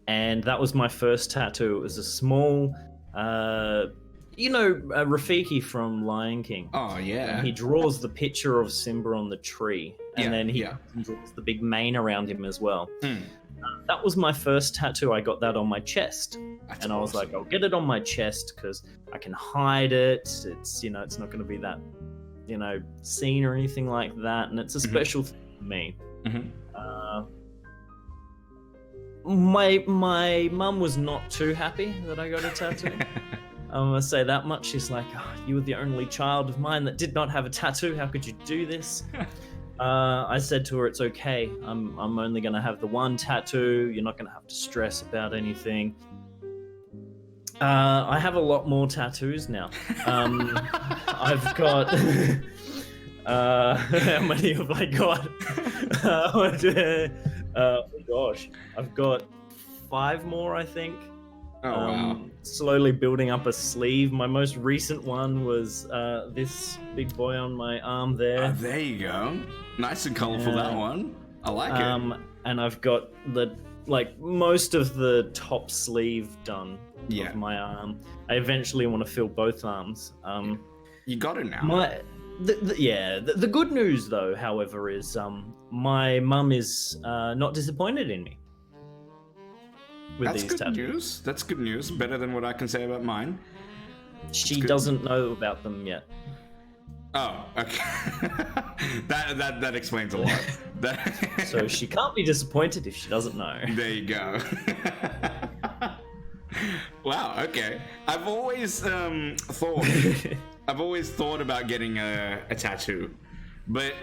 And that was my first tattoo. It was a small, Rafiki from Lion King. Oh, yeah. And he draws the picture of Simba on the tree, and then he draws the big mane around him as well. That was my first tattoo. I got that on my chest. That's And I was like, I'll get it on my chest because I can hide it. It's, it's not going to be that, seen or anything like that. And it's a special thing for me. My mum was not too happy that I got a tattoo. I'm gonna say that much. She's like, you were the only child of mine that did not have a tattoo. How could you do this? I said to her, it's okay. I'm only gonna have the one tattoo. You're not gonna have to stress about anything. I have a lot more tattoos now. I've got. How many have I got? Oh gosh, I've got 5 more, I think. Oh wow! Slowly building up a sleeve. My most recent one was this big boy on my arm there. There you go. Nice and colorful, that one. I like it. And I've got most of the top sleeve done of my arm. I eventually want to fill both arms. You got it now. The good news, though, however, is my mum is not disappointed in me with these tattoos. That's good news. Better than what I can say about mine. She doesn't know about them yet. Oh, okay. that explains a lot. So she can't be disappointed if she doesn't know. There you go. Wow. Okay. I've always thought about getting a tattoo, but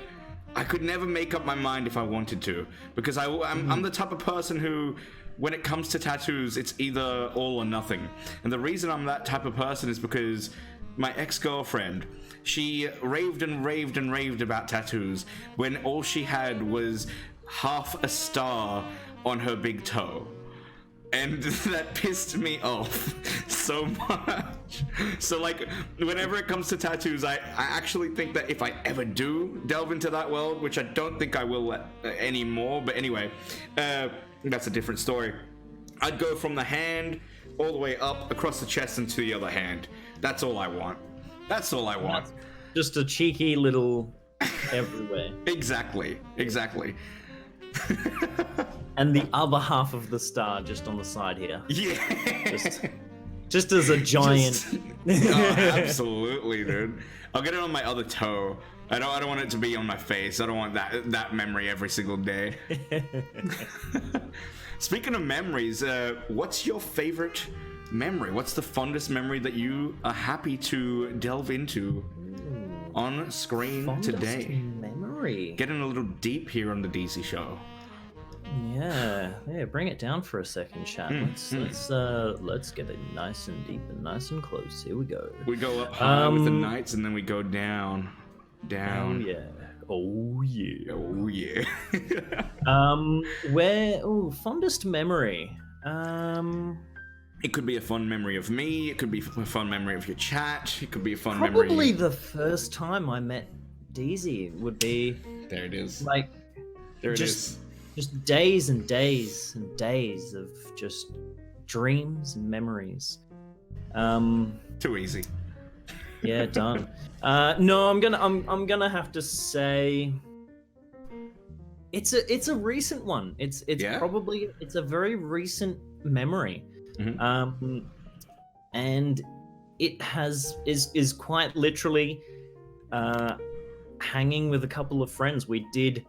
I could never make up my mind if I wanted to, because I'm the type of person who, when it comes to tattoos, it's either all or nothing. And the reason I'm that type of person is because my ex-girlfriend, she raved and raved and raved about tattoos when all she had was half a star on her big toe. And that pissed me off so much. So whenever it comes to tattoos, I actually think that if I ever do delve into that world, which I don't think I will anymore, but anyway, that's a different story. I'd go from the hand all the way up across the chest and to the other hand. That's all I want. That's all I want. Just a cheeky little everywhere. Exactly. And the other half of the star just on the side here. Yeah. Just as a giant. Absolutely, dude. I'll get it on my other toe. I don't want it to be on my face. I don't want that memory every single day. Speaking of memories, what's your favorite memory? What's the fondest memory that you are happy to delve into on screen today? Memory. Getting a little deep here on the DeeZie Show. Yeah, bring it down for a second, chat. Let's get it nice and deep and nice and close. Here we go. We go up high with the knights, and then we go down. Oh yeah. Fondest memory. It could be a fun memory of me. It could be a fun memory of your chat. It could be a fun Probably memory. the first time I met DeeZie would be. There it is. Just days and days and days of just dreams and memories. Too easy. Yeah, done. No, I'm gonna have to say it's a recent one. It's probably a very recent memory. And it is quite literally hanging with a couple of friends. We did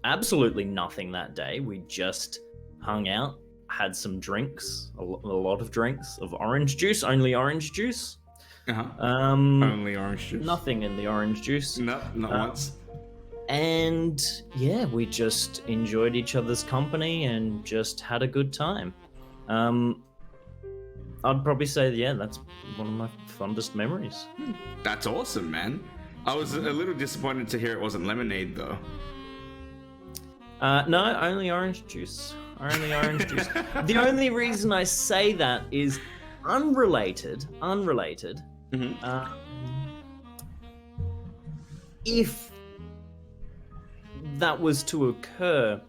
absolutely nothing that day. We just hung out, had some drinks, a lot of drinks of orange juice, only orange juice. Only orange juice. Nothing in the orange juice. No, not once. And yeah, we just enjoyed each other's company and just had a good time. I'd probably say, that's one of my fondest memories. That's awesome, man. I was a little disappointed to hear it wasn't lemonade, though. No, only orange juice. Only orange juice. The only reason I say that is unrelated. If that was to occur,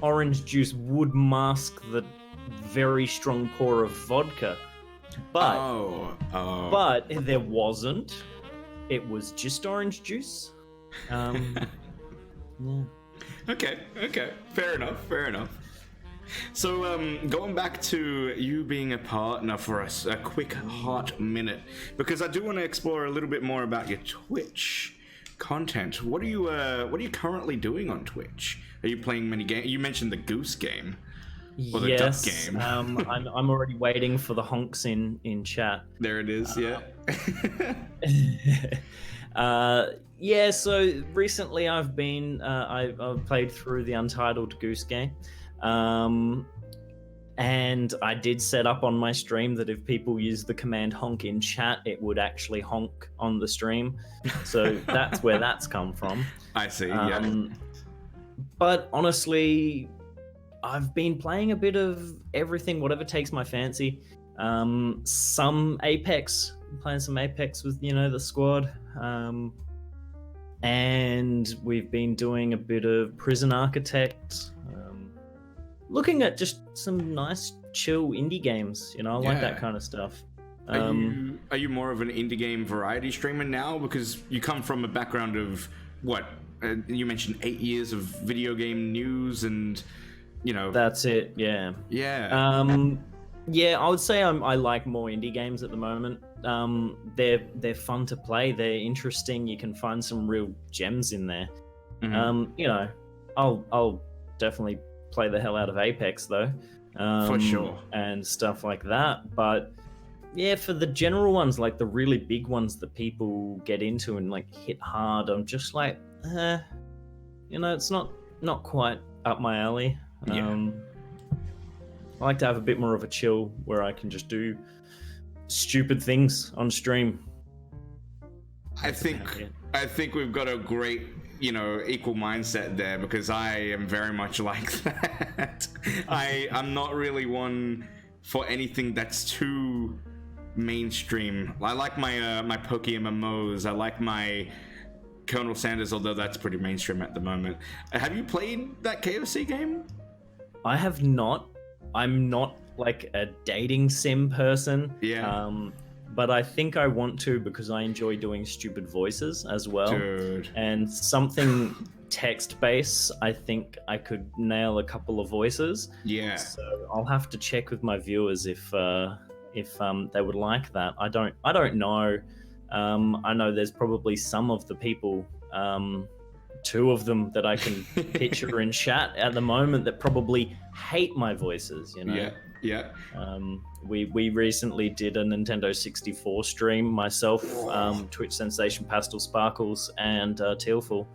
orange juice would mask the very strong pour of vodka. But there wasn't. It was just orange juice. Yeah. Okay. Fair enough. So, going back to you being a partner for us, a quick hot minute, because I do want to explore a little bit more about your Twitch content. What are you currently doing on Twitch? Are you playing many games? You mentioned the Goose game. Or the duck game. I'm already waiting for the honks in chat. There it is, yeah. Yeah, so recently I've played through the Untitled Goose game. And I did set up on my stream that if people use the command honk in chat, it would actually honk on the stream. So that's where that's come from. I see, yeah. But honestly, I've been playing a bit of everything, whatever takes my fancy. Some Apex, playing some Apex with, the squad. And we've been doing a bit of Prison Architect. Looking at just some nice, chill indie games. I like that kind of stuff. Are you more of an indie game variety streamer now? Because you come from a background of, what? You mentioned 8 years of video game news and... That's it. Yeah. I would say I like more indie games at the moment. They're fun to play. They're interesting. You can find some real gems in there. Mm-hmm. I'll definitely play the hell out of Apex though. For sure. And stuff like that. But yeah, for the general ones, like the really big ones that people get into and like hit hard, I'm just like, it's not quite up my alley. I like to have a bit more of a chill where I can just do stupid things on stream. I think we've got a great, equal mindset there, because I am very much like that. I'm not really one for anything that's too mainstream. I like my Poke MMOs. I like my Colonel Sanders, although that's pretty mainstream at the moment. Have you played that KFC game? I have not. I'm not like a dating sim person. Yeah. But I think I want to, because I enjoy doing stupid voices as well. Dude. And something text-based, I think I could nail a couple of voices. Yeah. So I'll have to check with my viewers if they would like that. I don't know. I know there's probably some of the people, 2 of them that I can picture in chat at the moment that probably hate my voices, Yeah. We recently did a Nintendo 64 stream, myself, Twitch sensation Pastel Sparkles, and Tealful,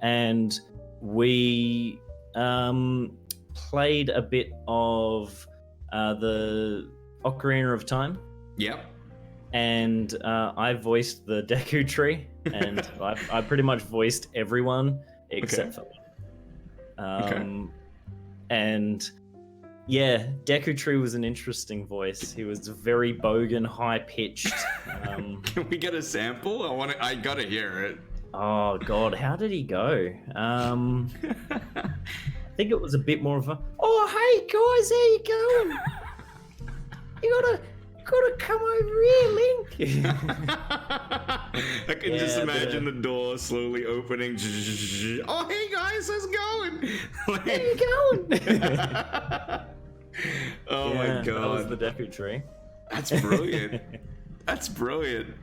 and we played a bit of the Ocarina of Time. Yep. And I voiced the Deku Tree, and I pretty much voiced everyone except for one. And yeah, Deku Tree was an interesting voice. He was very bogan, high pitched. Can we get a sample? I gotta hear it. Oh god, how did he go? I think it was a bit more of a, oh hey guys, how you going? You gotta come over here, Link. I can just imagine the door slowly opening. Oh, hey guys, how's it going? How you going? Oh my god, that was the Deku Tree. That's brilliant. That's brilliant.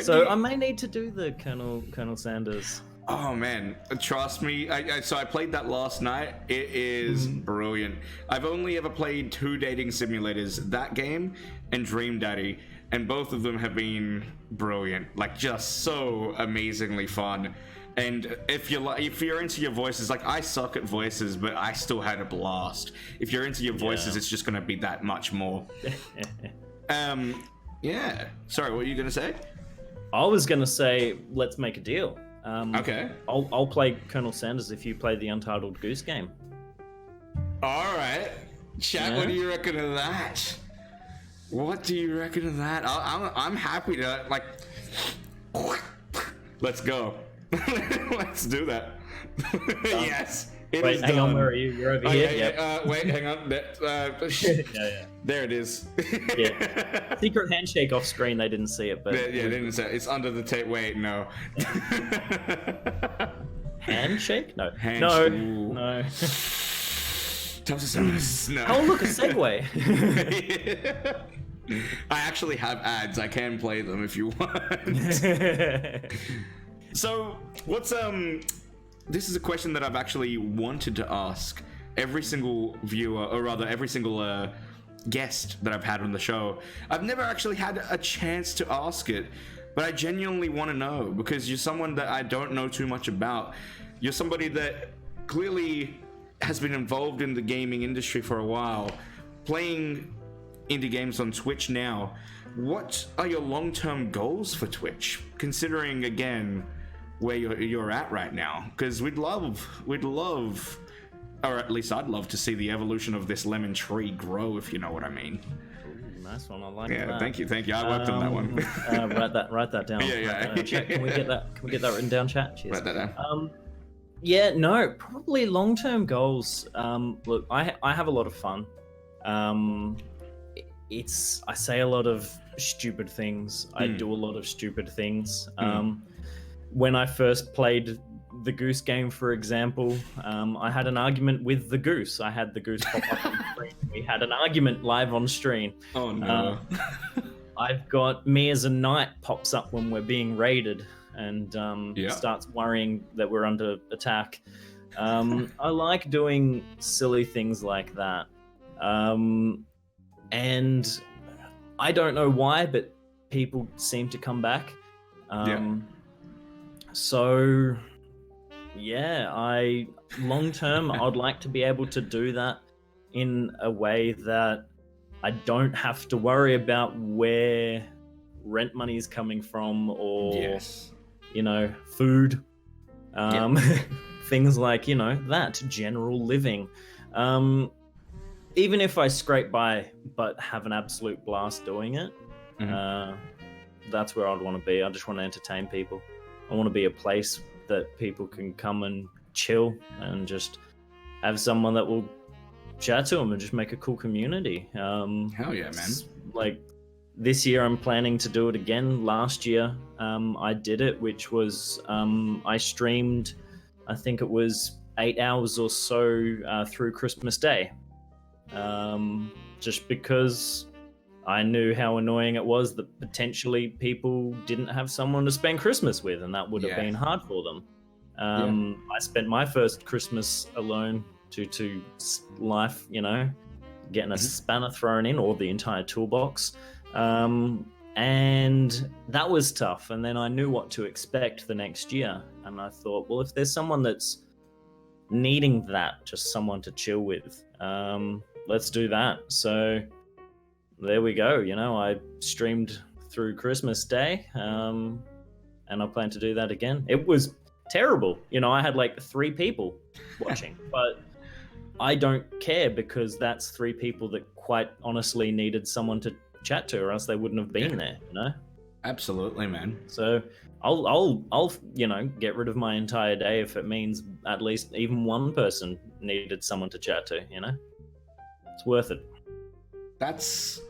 I may need to do the Colonel Sanders. Oh man, trust me. So I played that last night. It is brilliant. I've only ever played 2 dating simulators, that game and Dream Daddy, and both of them have been brilliant. Like, just so amazingly fun. And if you're into your voices, like, I suck at voices, but I still had a blast. If you're into your voices, it's just gonna be that much more. Yeah. Sorry, what were you gonna say? I was gonna say, let's make a deal. Okay. I'll play Colonel Sanders if you play the Untitled Goose game. All right. Chat, what do you reckon of that? What do you reckon of that? I'm happy to, like... Let's go. Let's do that. Yes. Wait, hang on, where are you? You're over here? Yep. Wait, hang on. Yeah. There it is. Yeah. Secret handshake off screen, they didn't see it, but... Yeah, they didn't see it. It's under the tape. Wait, no. Handshake? No. Handshake. No. No. Oh, look, a segue. I actually have ads. I can play them if you want. So, what's this is a question that I've actually wanted to ask every single viewer, or rather every single guest that I've had on the show. I've never actually had a chance to ask it, but I genuinely want to know, because you're someone that I don't know too much about. You're somebody that clearly has been involved in the gaming industry for a while, playing indie games on Twitch now. What are your long-term goals for Twitch, considering again where you're at right now? Because we'd love, or at least I'd love to see the evolution of this lemon tree grow, if you know what I mean. Ooh, nice one, I like Yeah, that. thank you. I worked on that one. Write that down. Yeah. Chat, can we get that written down, chat? Cheers. Write that down. Yeah, no, probably long-term goals. Look, I have a lot of fun. I say a lot of stupid things. I do a lot of stupid things. When I first played the Goose game, for example, I had an argument with the Goose. I had the Goose pop up on screen. We had an argument live on stream. Oh no. I've got me as a knight pops up when we're being raided, and starts worrying that we're under attack. I like doing silly things like that. And I don't know why, but people seem to come back. So, yeah, long term, I'd like to be able to do that in a way that I don't have to worry about where rent money is coming from, or food, things like that general living. Even if I scrape by but have an absolute blast doing it, that's where I'd want to be. I just want to entertain people. I want to be a place that people can come and chill and just have someone that will chat to them and just make a cool community. Hell yeah, man. Like, this year I'm planning to do it again. Last year I did it, which was I streamed, I think it was 8 hours or so through Christmas Day. Just because I knew how annoying it was that potentially people didn't have someone to spend Christmas with, and that would have been hard for them. I spent my first Christmas alone due to life, getting a spanner thrown in, or the entire toolbox. And that was tough. And then I knew what to expect the next year. And I thought, well, if there's someone that's needing that, just someone to chill with, let's do that. So there we go. I streamed through Christmas Day, and I plan to do that again. It was terrible. I had like 3 people watching, but I don't care, because that's 3 people that quite honestly needed someone to chat to, or else they wouldn't have been there. Absolutely, man. So I'll get rid of my entire day if it means at least even one person needed someone to chat to. It's worth it. That's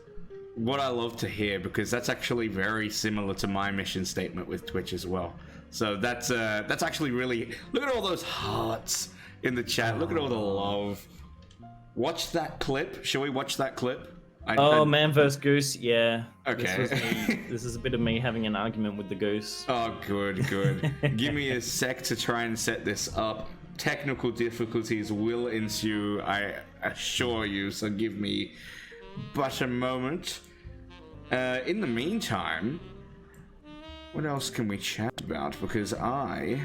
what I love to hear, because that's actually very similar to my mission statement with Twitch as well. So that's actually really, look at all those hearts in the chat. Look at all the love. Watch that clip. Shall we watch that clip? Man vs. Goose, yeah. Okay. This is a bit of me having an argument with the goose. Oh, good. Give me a sec to try and set this up. Technical difficulties will ensue, I assure you, so give me but a moment. In the meantime, what else can we chat about? Because I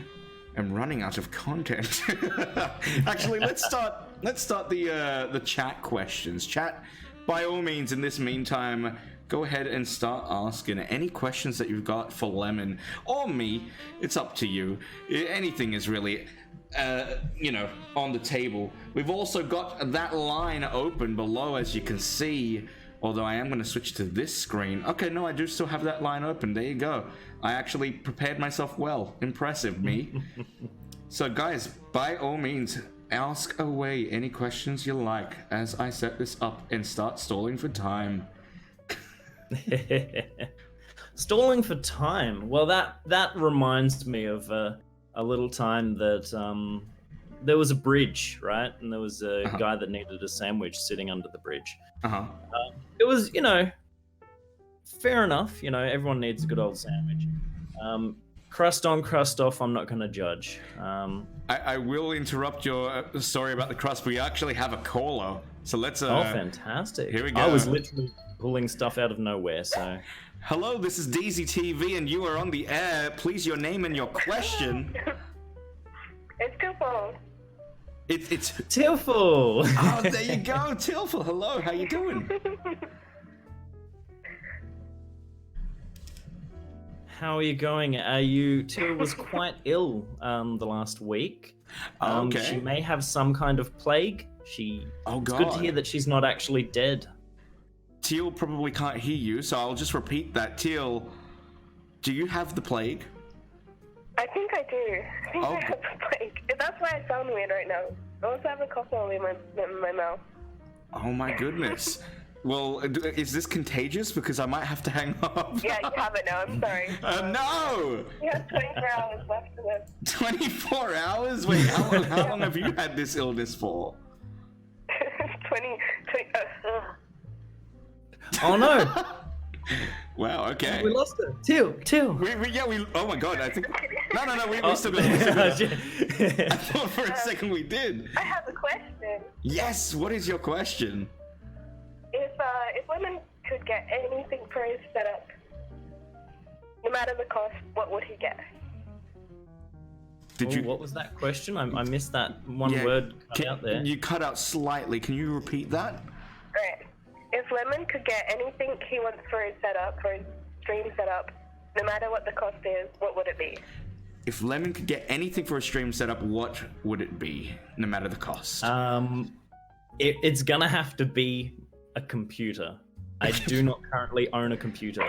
am running out of content. Actually, let's start the chat questions. Chat, by all means, in this meantime, go ahead and start asking any questions that you've got for Lemon or me. It's up to you. Anything is really on the table. We've also got that line open below, as you can see, although I am going to switch to this screen. Okay, no, I do still have that line open. There you go. I actually prepared myself well. Impressive, me. So guys, by all means, ask away any questions you like as I set this up and start stalling for time. Stalling for time. Well, that reminds me of a little time that there was a bridge, right? And there was a guy that needed a sandwich sitting under the bridge. It was, fair enough. Everyone needs a good old sandwich. Crust on, crust off, I'm not going to judge. I will interrupt your story about the crust. We actually have a caller. So let's... oh, fantastic. Here we go. I was literally pulling stuff out of nowhere, so... Hello, this is DeeZie TV, and you are on the air. Please, your name and your question. It's Tilful. It's Tilful. Oh, there you go, Tilful. Hello, how you doing? How are you going? Till was quite ill the last week. Okay. She may have some kind of plague. Oh, It's God. good to hear that she's not actually dead. Teal probably can't hear you, so I'll just repeat that. Teal, do you have the plague? I think I do. I think I have the plague. That's why I sound weird right now. I also have a cough in my mouth. Oh my goodness. Well, is this contagious? Because I might have to hang up. Yeah, you have it now. I'm sorry. No! You have 24 hours left to live. 24 hours? Wait, how long have you had this illness for? 20 Oh no! Wow, okay. We lost it. Till. Oh my God, I think... No, we still got it. I thought for a second we did. I have a question. Yes, what is your question? If women could get anything for his setup, no matter the cost, what would he get? Did you... What was that question? I missed that one word cut out there. You cut out slightly. Can you repeat that? Right. If Lemon could get anything he wants for his setup, for his stream setup, no matter what the cost is, what would it be? If Lemon could get anything for a stream setup, what would it be, no matter the cost? It's gonna have to be a computer. I do not currently own a computer.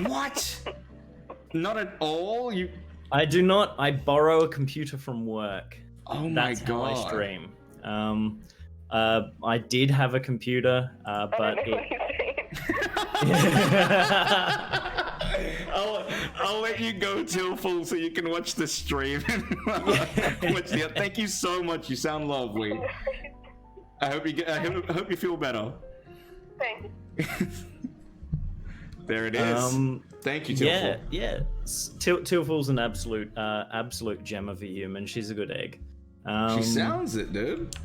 What? Not at all? I do not. I borrow a computer from work. Oh my That's God. how I stream. I did have a computer, but I'll let you go till full so you can watch the stream. Thank you so much. You sound lovely. I hope you feel better. Thanks. There it is. Thank you, Tilful. Yeah. Tilful's an absolute gem of a human. She's a good egg. She sounds it, dude.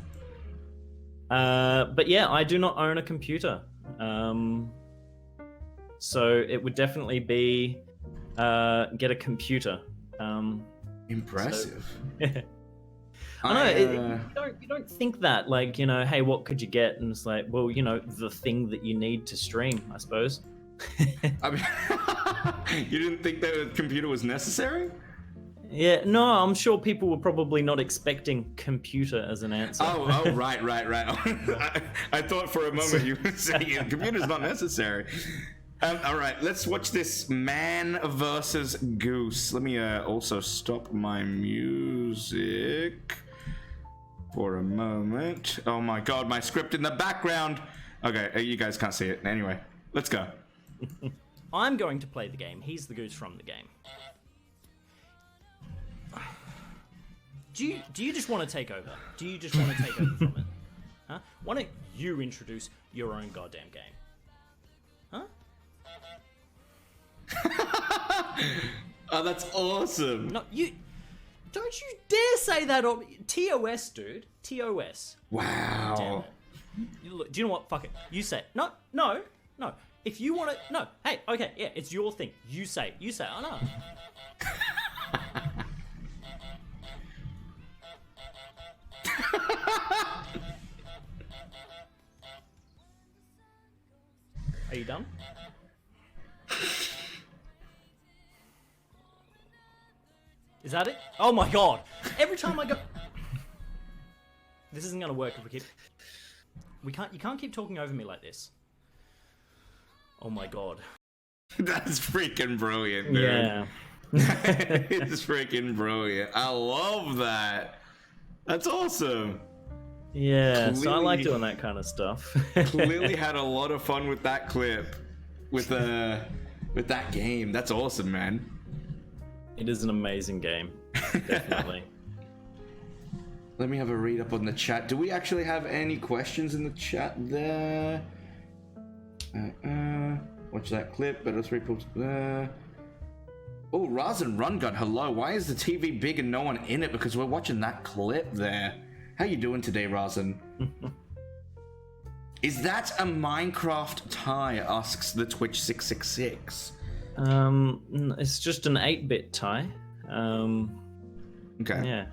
But yeah, I do not own a computer. So it would definitely be get a computer. Impressive. So, I know, you don't think that, like, hey, what could you get? And it's like, well, the thing that you need to stream, I suppose. I mean, you didn't think that a computer was necessary? Yeah, no, I'm sure people were probably not expecting computer as an answer. Oh, right. I thought for a moment you were saying computer's not necessary. All right, let's watch this man versus goose. Let me also stop my music for a moment. Oh my God, my script in the background. Okay, you guys can't see it. Anyway, let's go. I'm going to play the game. He's the goose from the game. Do you just want to take over? Do you just want to take over from it? Huh? Why don't you introduce your own goddamn game? Huh? Oh, that's awesome. No, don't you dare say that on TOS, dude. TOS. Wow. Damn it. Do you know what? Fuck it. You say it. No. If you want to, no. Hey, okay, yeah, it's your thing. You say. Oh no. Are you done? Is that it? Oh my God! Every time I go, this isn't gonna work if we keep. You can't keep talking over me like this. Oh my God. That's freaking brilliant, dude. Yeah. It's freaking brilliant. I love that. That's awesome. Yeah, so I like doing that kind of stuff. Clearly had a lot of fun with that clip, with that game. That's awesome, man. It is an amazing game, definitely. let me have a read up on the chat. Do we actually have any questions in the chat there? Watch that clip. Better 3 pools. Oh, Razen Run Gun, hello. Why is the TV big and no one in it? Because we're watching that clip there. How you doing today, Razen? Is that a Minecraft tie? Asks the Twitch 666. It's just an 8-bit tie. Okay. Yeah.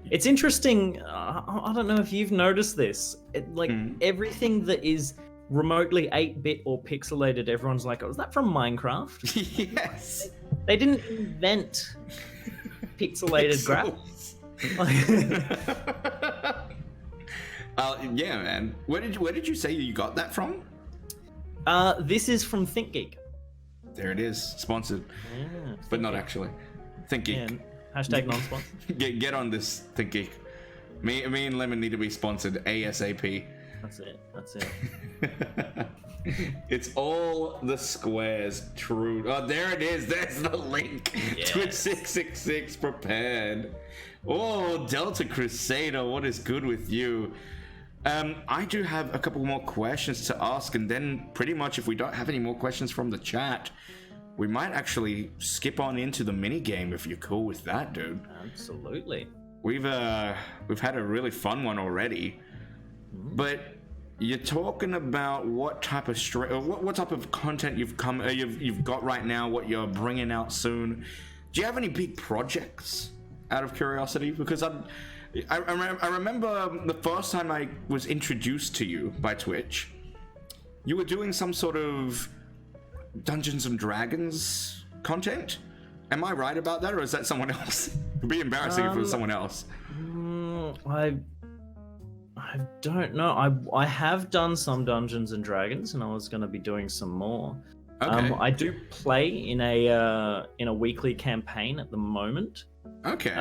It's interesting. I don't know if you've noticed this. Everything that is remotely 8-bit or pixelated, everyone's like, "Oh, is that from Minecraft?" Yes. They didn't invent pixelated graphics. Yeah, man. Where did you say you got that from? This is from ThinkGeek. There it is, sponsored, Yeah, but not actually. ThinkGeek. Yeah, hashtag non-sponsored. Get on this, ThinkGeek. Me and Lemon need to be sponsored ASAP. That's it. It's all the squares. True. Oh, there it is. There's the link. Yes. Twitch 666 prepared. Oh, Delta Crusader, what is good with you? I do have a couple more questions to ask, and then pretty much if we don't have any more questions from the chat, we might actually skip on into the mini game if you're cool with that, dude. Absolutely. We've had a really fun one already, but you're talking about what type of what type of content you've got right now, what you're bringing out soon. Do you have any big projects? Out of curiosity, because I remember the first time I was introduced to you by Twitch, you were doing some sort of Dungeons and Dragons content. Am I right about that, or is that someone else? It'd be embarrassing if it was someone else. I don't know. I have done some Dungeons and Dragons, and I was going to be doing some more. Okay. I do play in a weekly campaign at the moment. Okay.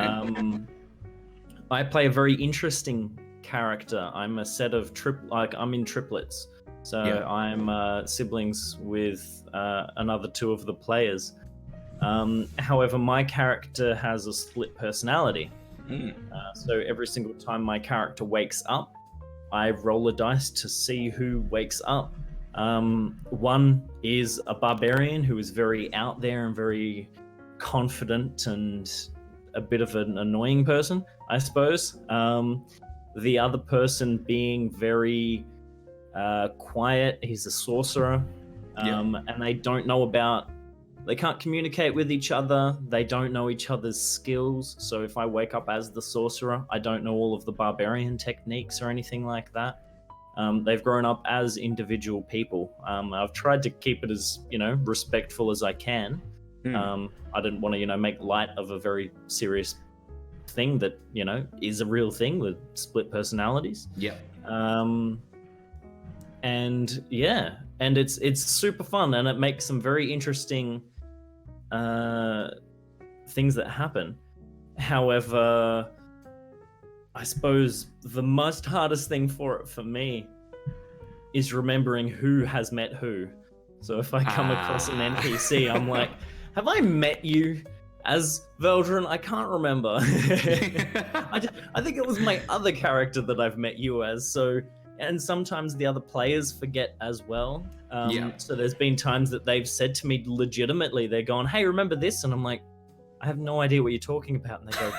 I play a very interesting character. I'm a set of I'm in triplets, so Yeah. I'm siblings with another 2 of the players. However, my character has a split personality. So every single time my character wakes up, I roll a dice to see who wakes up. One is a barbarian who is very out there and very confident and a bit of an annoying person, I suppose. The other person being very quiet. He's a sorcerer, and they can't communicate with each other. They don't know each other's skills. So if I wake up as the sorcerer, I don't know all of the barbarian techniques or anything like that. They've grown up as individual people. I've tried to keep it as, respectful as I can. I didn't want to, make light of a very serious thing that, is a real thing with split personalities. Yeah. And it's super fun, and it makes some very interesting things that happen. However, I suppose the most hardest thing for me is remembering who has met who. So if I come across an NPC, I'm like, have I met you as Veldrin? I can't remember. I think it was my other character that I've met you as. So, and sometimes the other players forget as well. So there's been times that they've said to me legitimately, they're going, "Hey, remember this?" And I'm like, I have no idea what you're talking about. And they go,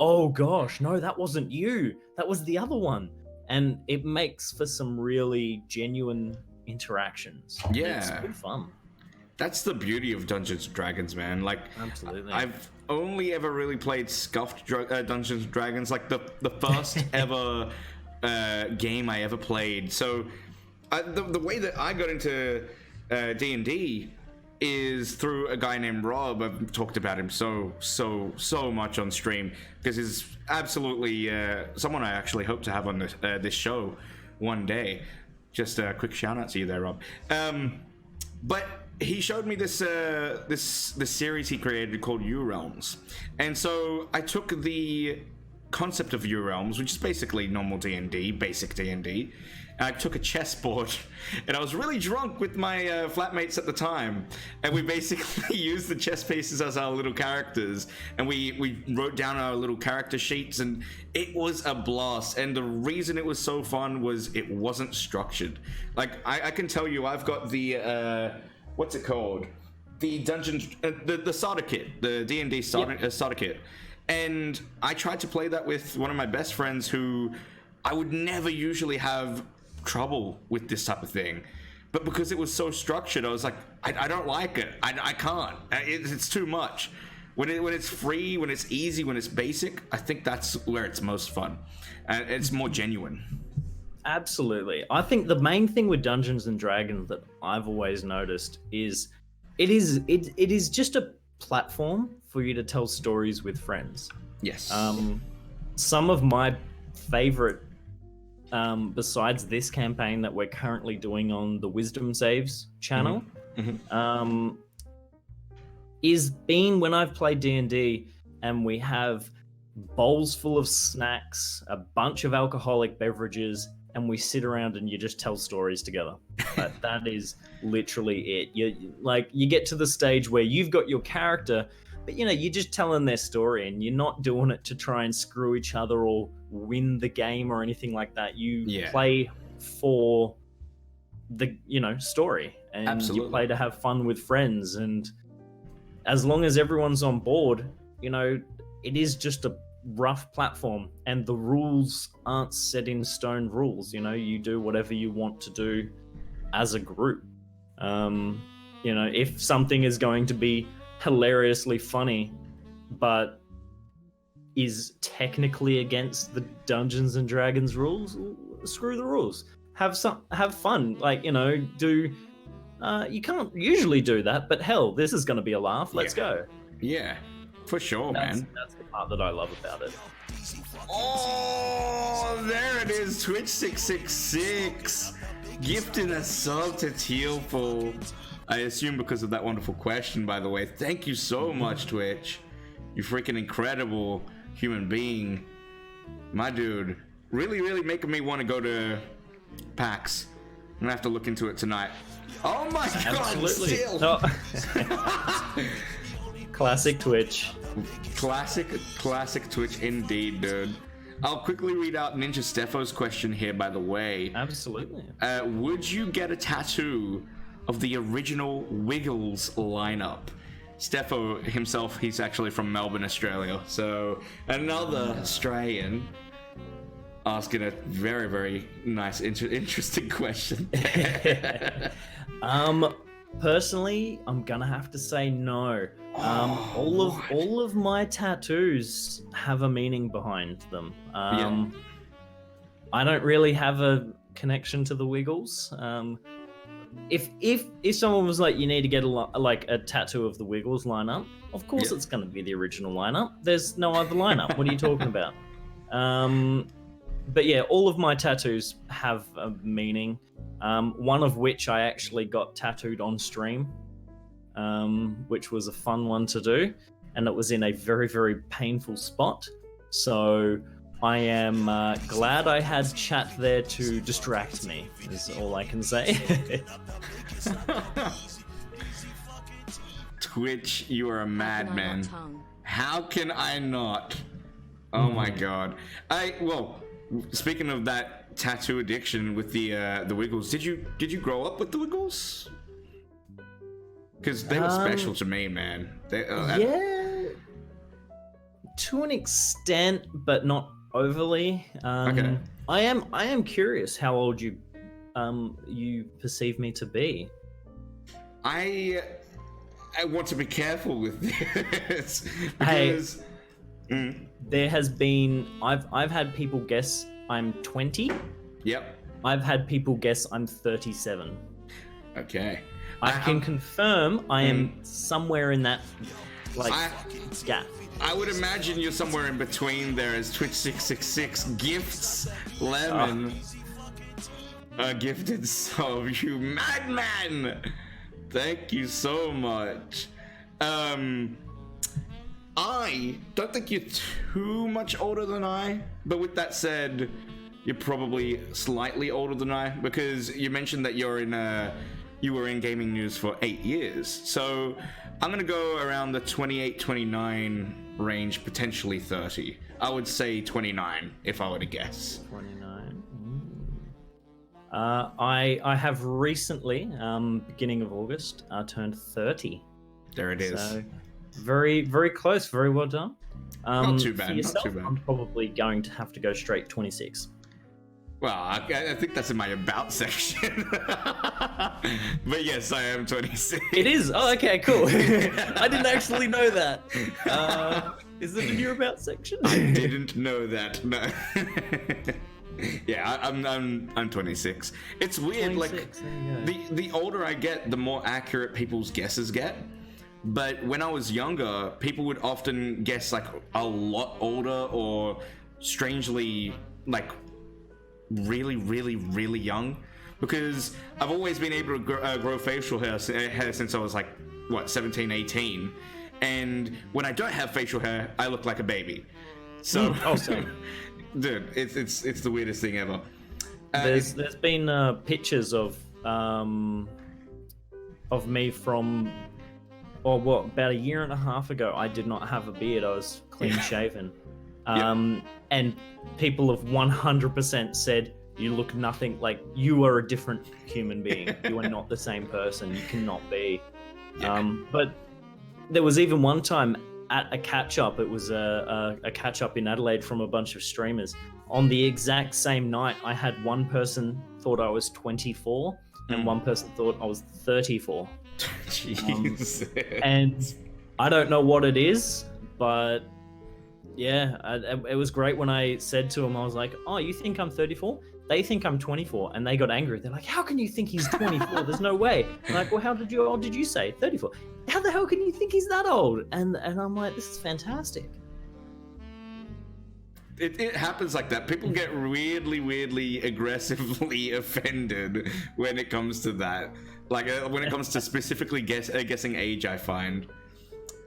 "Oh gosh, no, that wasn't you. That was the other one." And it makes for some really genuine interactions. Yeah. It's good fun. That's the beauty of Dungeons and Dragons, man. Like, Absolutely. I've only ever really played scuffed Dungeons and Dragons, like the first ever game I ever played. So the way that I got into D&D is through a guy named Rob. I've talked about him so much on stream because he's absolutely someone I actually hope to have on this show one day. Just a quick shout out to you there, Rob. But he showed me this series he created called U Realms, and so I took the concept of U Realms, which is basically normal D&D, basic D&D, and I took a chessboard, and I was really drunk with my flatmates at the time, and we basically used the chess pieces as our little characters, and we wrote down our little character sheets, and it was a blast. And the reason it was so fun was it wasn't structured. Like, I can tell you, I've got the what's it called? The dungeon, the starter kit, the D&D starter kit. And I tried to play that with one of my best friends who I would never usually have trouble with this type of thing. But because it was so structured, I was like, I don't like it. I can't. It's too much. When it's free, when it's easy, when it's basic, I think that's where it's most fun. And it's more genuine. Absolutely. I think the main thing with Dungeons and Dragons that I've always noticed is it is just a platform for you to tell stories with friends. Yes. Some of my favorite, besides this campaign that we're currently doing on the Wisdom Saves channel, is being when I've played D&D and we have bowls full of snacks, a bunch of alcoholic beverages, and we sit around and you just tell stories together. That is literally it. You get to the stage where you've got your character, but you're just telling their story, and you're not doing it to try and screw each other or win the game or anything like that. You play for the story, and Absolutely. you play to have fun with friends. And as long as everyone's on board, it is just a rough platform, and the rules aren't set in stone rules. You do whatever you want to do as a group. If something is going to be hilariously funny but is technically against the Dungeons and Dragons rules, screw the rules. Have fun. You can't usually do that, but hell, this is going to be a laugh. Let's go. Yeah, for sure, man. That's the part that I love about it. Oh, there it is. Twitch 666 gifting a sub to Tealful. I assume because of that wonderful question, by the way. Thank you so much, Twitch. You freaking incredible human being. My dude. Really, really making me want to go to PAX. I'm gonna have to look into it tonight. Oh my god, still. Oh. Classic Twitch. Classic Twitch indeed, dude. I'll quickly read out Ninja Stefo's question here, by the way. Absolutely. Would you get a tattoo of the original Wiggles lineup? Stefo himself, he's actually from Melbourne, Australia. So another Australian asking a very, very nice, interesting question. Personally, I'm gonna have to say no. All of my tattoos have a meaning behind them. I don't really have a connection to the Wiggles. If someone was like, you need to get a tattoo of the Wiggles lineup, of course it's gonna be the original lineup. There's no other lineup. What are you talking about? But yeah, all of my tattoos have a meaning. One of which I actually got tattooed on stream, which was a fun one to do, and it was in a very, very painful spot. So I am glad I had chat there to distract me, is all I can say. Twitch, you are a madman. How can I not? Oh my god. Well, speaking of that tattoo addiction with the Wiggles, did you grow up with the Wiggles? Because they were special to me, man. Yeah, to an extent, but not overly. Okay. I am curious how old you perceive me to be. I want to be careful with this because there has been I've had people guess I'm 20. Yep. I've had people guess I'm 37. Okay. I can confirm I am somewhere in that gap. I would imagine you're somewhere in between there as Twitch 666 gifts Lemon a gifted sub. You madman! Thank you so much. I don't think you're too much older than I, but with that said, you're probably slightly older than I, because you mentioned that you were in gaming news for 8 years. So I'm gonna go around the 28, 29 range, potentially 30. I would say 29 if I were to guess. 29. I have recently, beginning of August, turned 30. There it is. So very, very close. Very well done. Not too bad. For yourself, not too bad. I'm probably going to have to go straight 26. Well, I think that's in my about section. But yes, I am 26. It is? Oh, okay, cool. I didn't actually know that. Is it in your about section? I didn't know that. No. Yeah, I'm 26. It's weird. 26, like the older I get, the more accurate people's guesses get. But when I was younger, people would often guess like a lot older or strangely like really, really, really young, because I've always been able to grow facial hair since I was like, what, 17, 18. And when I don't have facial hair, I look like a baby. So, dude, it's the weirdest thing ever. There's been pictures of me from, or what, about a year and a half ago. I did not have a beard. I was clean shaven. And people have 100% said, you look nothing like, you are a different human being. You are not the same person. You cannot be. But there was even one time at a catch-up, it was a catch-up in Adelaide from a bunch of streamers. On the exact same night, I had one person thought I was 24 and one person thought I was 34. Jeez. And I don't know what it is, but yeah, it was great when I said to him, I was like, oh, you think I'm 34? They think I'm 24, and they got angry. They're like, how can you think he's 24? There's no way. I'm like, well, how old did you say? 34. How the hell can you think he's that old? And I'm like, this is fantastic. It happens like that. People get weirdly aggressively offended when it comes to that. Like when it comes to specifically guessing age, I find.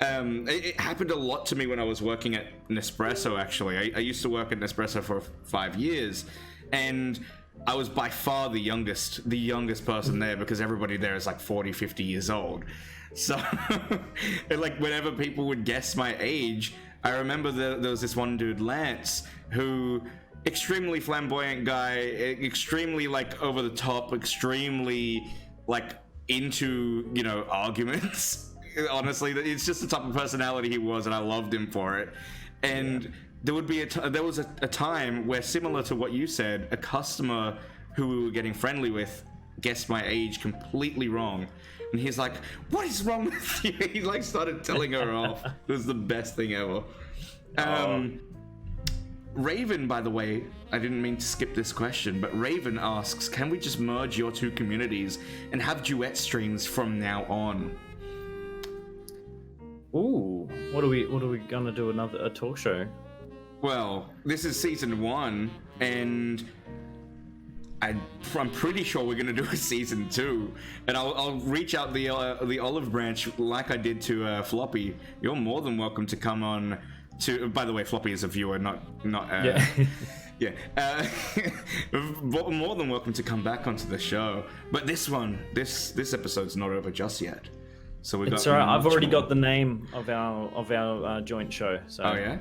It happened a lot to me when I was working at Nespresso, actually. I used to work at Nespresso for 5 years, and I was by far the youngest person there, because everybody there is like 40, 50 years old. So, like, whenever people would guess my age, I remember there was this one dude, Lance, who, extremely flamboyant guy, extremely, like, over the top, extremely, like, into, you know, arguments. Honestly, it's just the type of personality he was, and I loved him for it. And there would be there was a time where, similar to what you said, a customer who we were getting friendly with guessed my age completely wrong, and he's like, "What is wrong with you?" He like started telling her off. It was the best thing ever. Raven, by the way, I didn't mean to skip this question, but Raven asks, "Can we just merge your two communities and have duet streams from now on?" Ooh, what are we gonna do? A talk show? Well, this is season 1, and I'm pretty sure we're gonna do a season 2, and I'll reach out the olive branch like I did to Floppy. You're more than welcome to come on. By the way, Floppy is a viewer, not yeah. Yeah. More than welcome to come back onto the show. But this episode's not over just yet. So we got. It's alright. I've already got the name of our joint show. So. Oh yeah.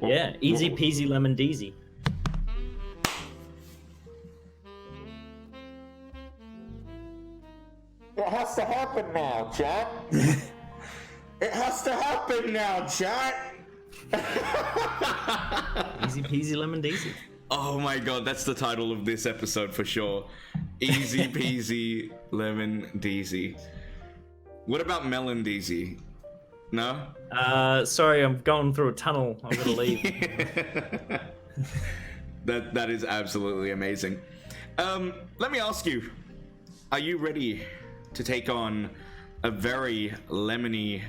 Yeah, easy peasy lemon DeeZie. It has to happen now, chat. It has to happen now, chat. Easy peasy lemon DeeZie. Oh my god, that's the title of this episode for sure. Easy peasy lemon DeeZie. What about melon DeeZie? No? Sorry, I'm going through a tunnel. I'm gonna leave. That is absolutely amazing. Let me ask you, are you ready to take on a very lemony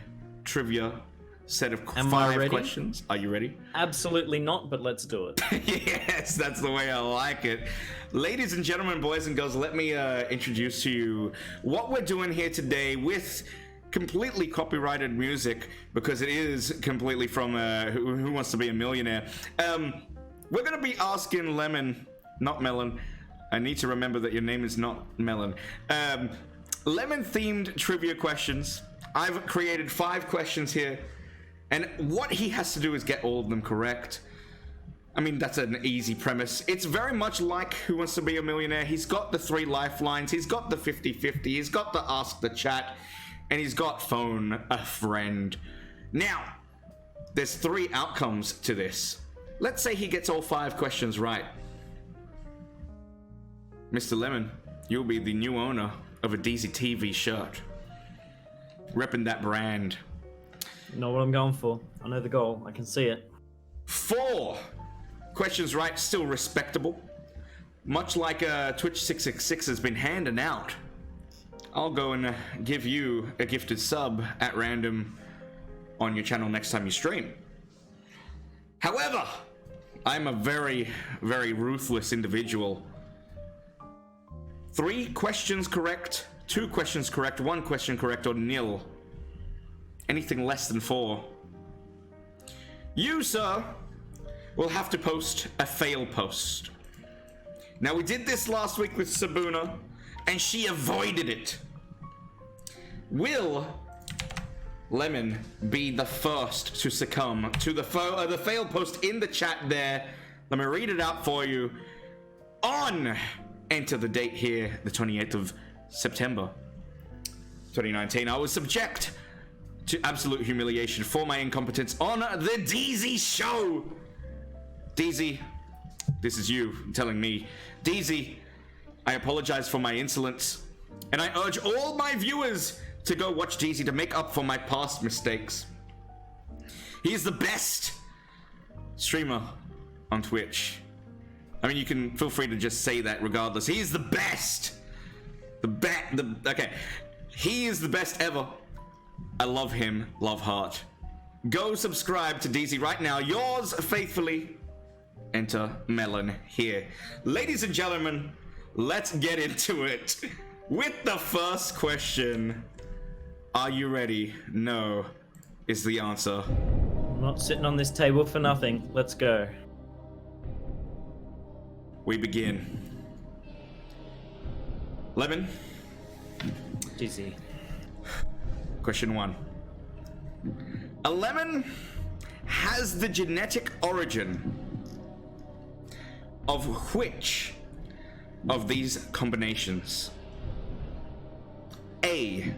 trivia set of 5 questions? Are you ready? Absolutely not, but let's do it. Yes, that's the way I like it. Ladies and gentlemen, boys and girls, let me introduce to you what we're doing here today with completely copyrighted music, because it is completely from Who Wants to Be a Millionaire. We're going to be asking Lemon not Melon. I need to remember that your name is not Melon. Lemon-themed trivia questions. I've created 5 questions here, and what he has to do is get all of them correct. I mean, that's an easy premise. It's very much like Who Wants to Be a Millionaire. He's got the 3 lifelines. He's got the 50-50. He's got the Ask the Chat. And he's got Phone a Friend. Now, there's 3 outcomes to this. Let's say he gets all 5 questions right. Mr. Lemon, you'll be the new owner of a DeeZie TV shirt. Repping that brand. You know what I'm going for. I know the goal. I can see it. 4 questions right, still respectable. Much like Twitch 666 has been handing out. I'll go and give you a gifted sub at random on your channel next time you stream. However, I'm a very, very ruthless individual. 3 questions correct, 2 questions correct, 1 question correct, or nil. Anything less than 4. You, sir, will have to post a fail post. Now, we did this last week with Sabuna, and she avoided it. Will Lemon be the first to succumb to the fail post in the chat there? Let me read it out for you. Enter the date here, the 28th of September, 2019. I was subject to absolute humiliation for my incompetence on the DeeZie Show. DeeZie, this is you telling me. DeeZie, I apologize for my insolence, and I urge all my viewers to go watch DeeZie to make up for my past mistakes. He is the best streamer on Twitch. I mean, you can feel free to just say that regardless. He is the best. Okay. He is the best ever. I love him, love heart. Go subscribe to DeeZie right now. Yours faithfully, Enter Melon here. Ladies and gentlemen, let's get into it with the first question. Are you ready? No is the answer. I'm not sitting on this table for nothing. Let's go. We begin. Lemon. DeeZie. Question 1. A lemon has the genetic origin of which of these combinations? A.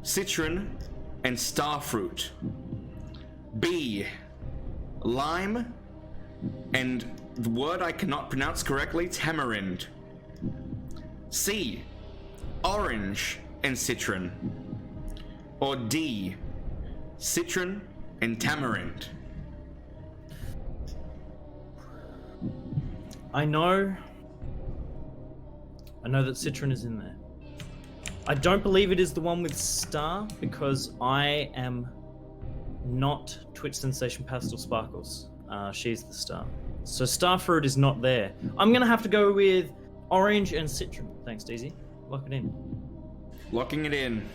Citron and starfruit. B. Lime and the word I cannot pronounce correctly, tamarind. C. Orange and citron. Or D. Citron and tamarind. I know that citron is in there. I don't believe it is the one with star because I am not Twitch sensation Pastel Sparkles. She's the star. So starfruit is not there. I'm gonna have to go with orange and citron. Thanks, DeeZie. Lock it in. Locking it in.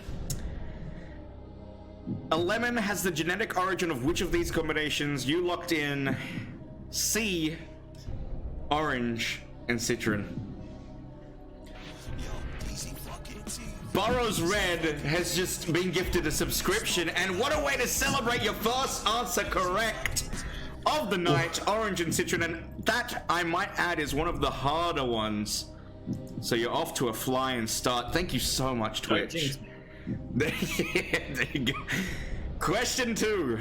A lemon has the genetic origin of which of these combinations? You locked in C. Orange and citron. Burrows Red has just been gifted a subscription, and what a way to celebrate your first answer correct of the night. Orange and citron, and that, I might add, is one of the harder ones. So you're off to a flying start. Thank you so much, Twitch. There you go. Question 2.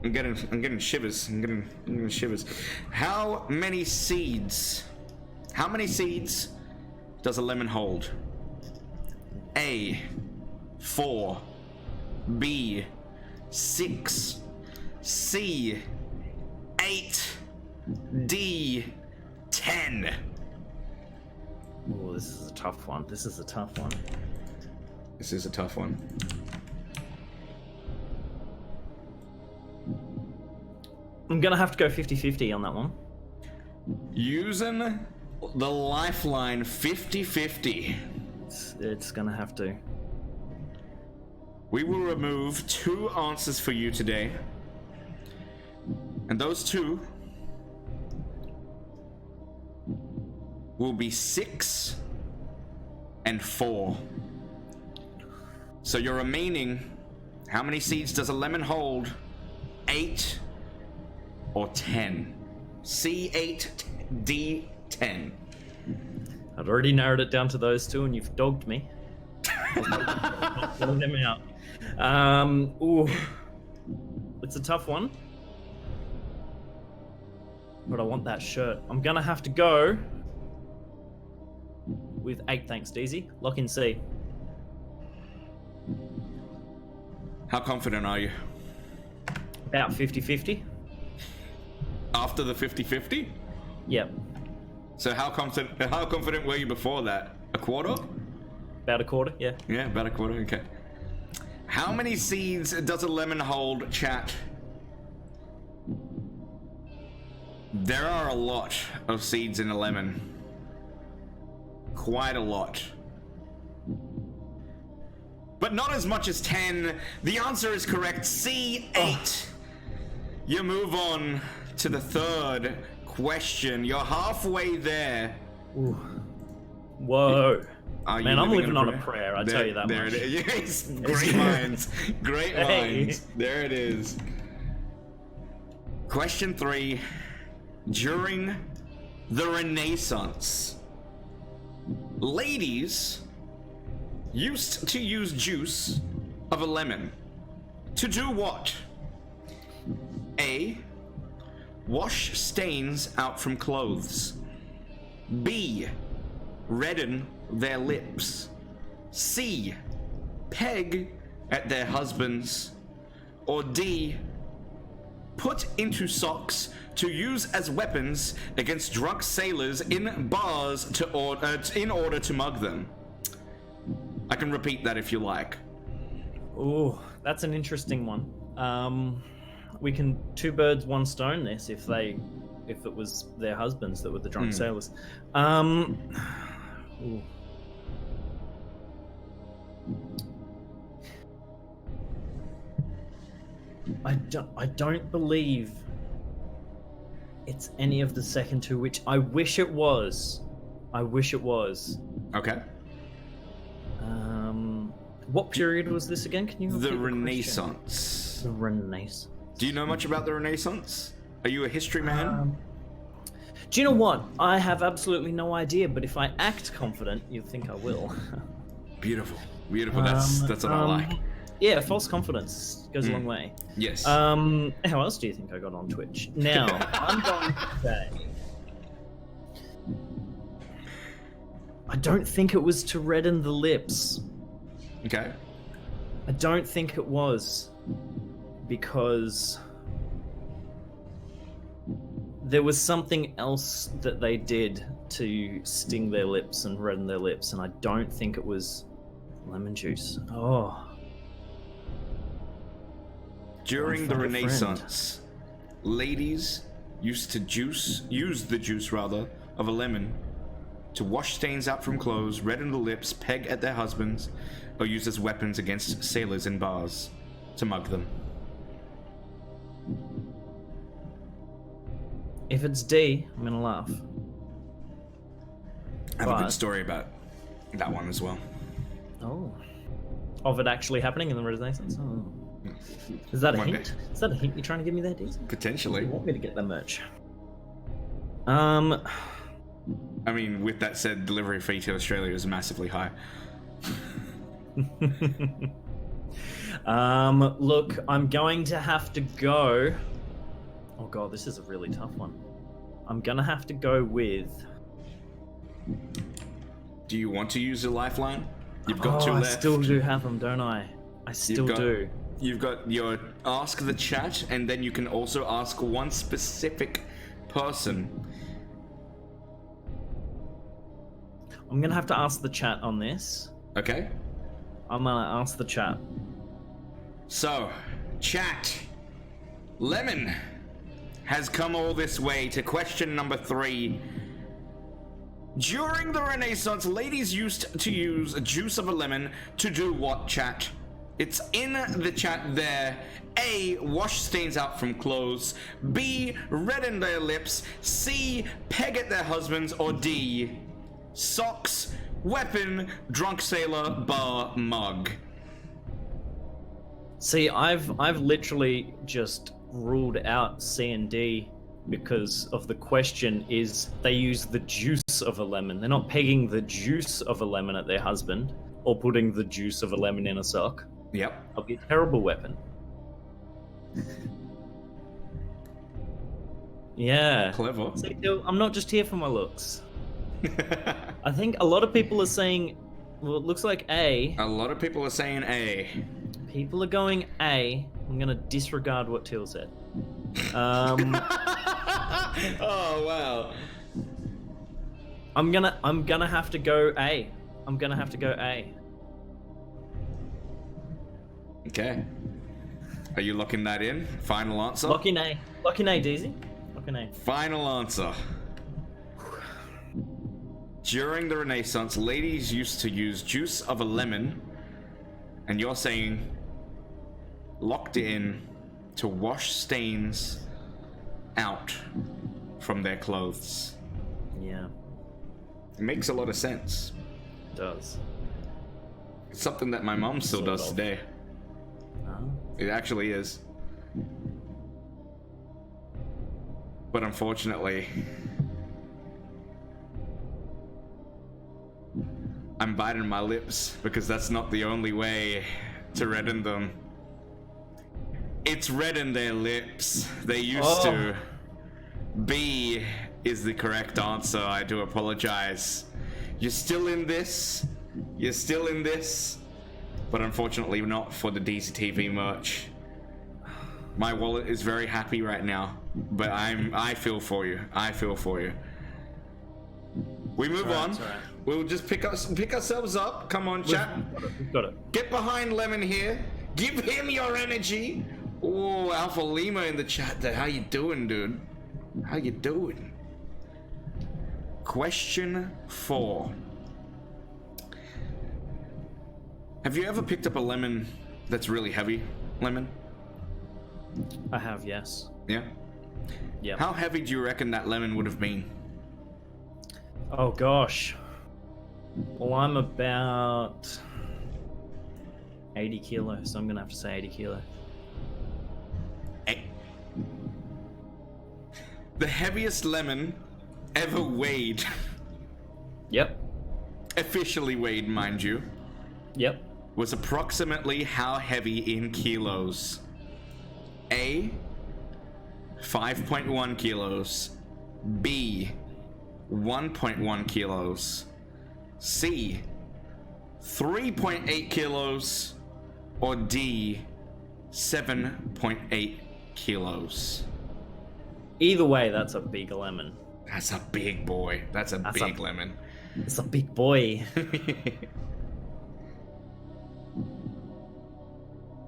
I'm getting shivers. I'm getting shivers. How many seeds does a lemon hold? A. 4. B. 6. C. 8. D. 10. Oh, this is a tough one. This is a tough one. I'm gonna have to go 50-50 on that one. Using the lifeline 50-50. It's gonna have to. We will remove 2 answers for you today. And those 2 will be 6 and 4. So your remaining, how many seeds does a lemon hold? 8 or 10? C8, D10. I'd already narrowed it down to those two, and you've dogged me. Pulling them out. Ooh, it's a tough one. But I want that shirt. I'm gonna have to go with 8, thanks, DeeZie. Lock in C. How confident are you? About 50-50. After the 50-50? Yep. So how confident were you before that? A quarter? About a quarter, yeah. Yeah, about a quarter, okay. How many seeds does a lemon hold, chat? There are a lot of seeds in a lemon. Quite a lot. But not as much as 10. The answer is correct. C8. Oh. You move on to the third question. You're halfway there. Ooh. Whoa. Man, I'm living on a prayer, I tell you that there much. There it is. Yes. Great minds. Great minds. There it is. Question 3. During the Renaissance, ladies used to use juice of a lemon to do what? A. Wash stains out from clothes. B. Redden their lips. C. Peg at their husbands. Or D. Put into socks to use as weapons against drunk sailors in bars in order to mug them. I can repeat that if you like. Ooh, that's an interesting one. We can 2 birds, 1 stone this if it was their husbands that were the drunk sailors. Ooh. I don't believe it's any of the second 2, which I wish it was. Okay. What period was this again? Can you repeat the Renaissance. The Renaissance. Do you know much about the Renaissance? Are you a history man? Do you know what? I have absolutely no idea, but if I act confident, you'll think I will. Beautiful. That's what I like. Yeah, false confidence goes a long way. Yes. How else do you think I got on Twitch? Now, I'm going to say... I don't think it was to redden the lips. Okay. I don't think it was. Because... there was something else that they did to sting their lips and redden their lips, and I don't think it was lemon juice. Oh... During the Renaissance, ladies used to use the juice of a lemon to wash stains out from clothes, redden the lips, peg at their husbands, or use as weapons against sailors in bars to mug them. If it's D, I'm gonna laugh. I have a good story about that one as well. Oh. Of it actually happening in the Renaissance? Oh. Is that a hint? Is that a hint you're trying to give me there, DeeZie? Potentially. You want me to get that merch? I mean, with that said, delivery fee to Australia is massively high. Look, I'm going to have to go... Oh god, this is a really tough one. I'm gonna have to go with... Do you want to use a lifeline? You've got 2 left. I still do have them, don't I? I still do. You've got your ask the chat, and then you can also ask one specific person. I'm gonna have to ask the chat on this. Okay. I'm gonna ask the chat. So, chat. Lemon has come all this way to question number 3. During the Renaissance, ladies used to use juice of a lemon to do what, chat? It's in the chat there. A, wash stains out from clothes. B, redden their lips. C, peg at their husbands. Or D, socks, weapon, drunk sailor, bar, mug. See, I've literally just ruled out C and D because of the question is they use the juice of a lemon. They're not pegging the juice of a lemon at their husband or putting the juice of a lemon in a sock. Yep. That'll be a terrible weapon. Yeah. Clever. See, I'm not just here for my looks. I think a lot of people are saying, well, it looks like A. A lot of people are saying A. People are going A. I'm gonna disregard what Till said. Oh wow. I'm gonna have to go A. I'm gonna have to go A. Okay. Are you locking that in? Final answer? Lock in A. Lock in A, DeeZie. Lock in A. Final answer. During the Renaissance, ladies used to use juice of a lemon, and you're saying locked in to wash stains out from their clothes. Yeah, It makes a lot of sense. it does. It's something that my mom still Sort does of. today. Oh. It actually is. But unfortunately, I'm biting my lips because that's not the only way to redden them. It's redden their lips. They used to. B is the correct answer. I do apologize. You're still in this. You're still in this. But unfortunately not for the DeeZie TV merch. My wallet is very happy right now. But I feel for you. I feel for you. We move on. It's all right. We'll just pick ourselves up. Come on, chat. We've got it. Get behind Lemon here. Give him your energy. Oh, Alpha Lima in the chat there. How you doing, dude? How you doing? Question 4. Have you ever picked up a lemon that's really heavy? Lemon? I have, yes. Yeah? Yeah. How heavy do you reckon that lemon would have been? Oh gosh. Well, I'm about 80 kilos, so I'm gonna have to say 80 kilo. The heaviest lemon ever weighed, Yep. officially weighed, mind you, Yep. was approximately how heavy in kilos? A, 5.1 kilos. B, 1.1 kilos. C, 3.8 kilos. Or D, 7.8 kilos. Either way, that's a big lemon. That's a big boy. That's a big lemon. It's a big boy.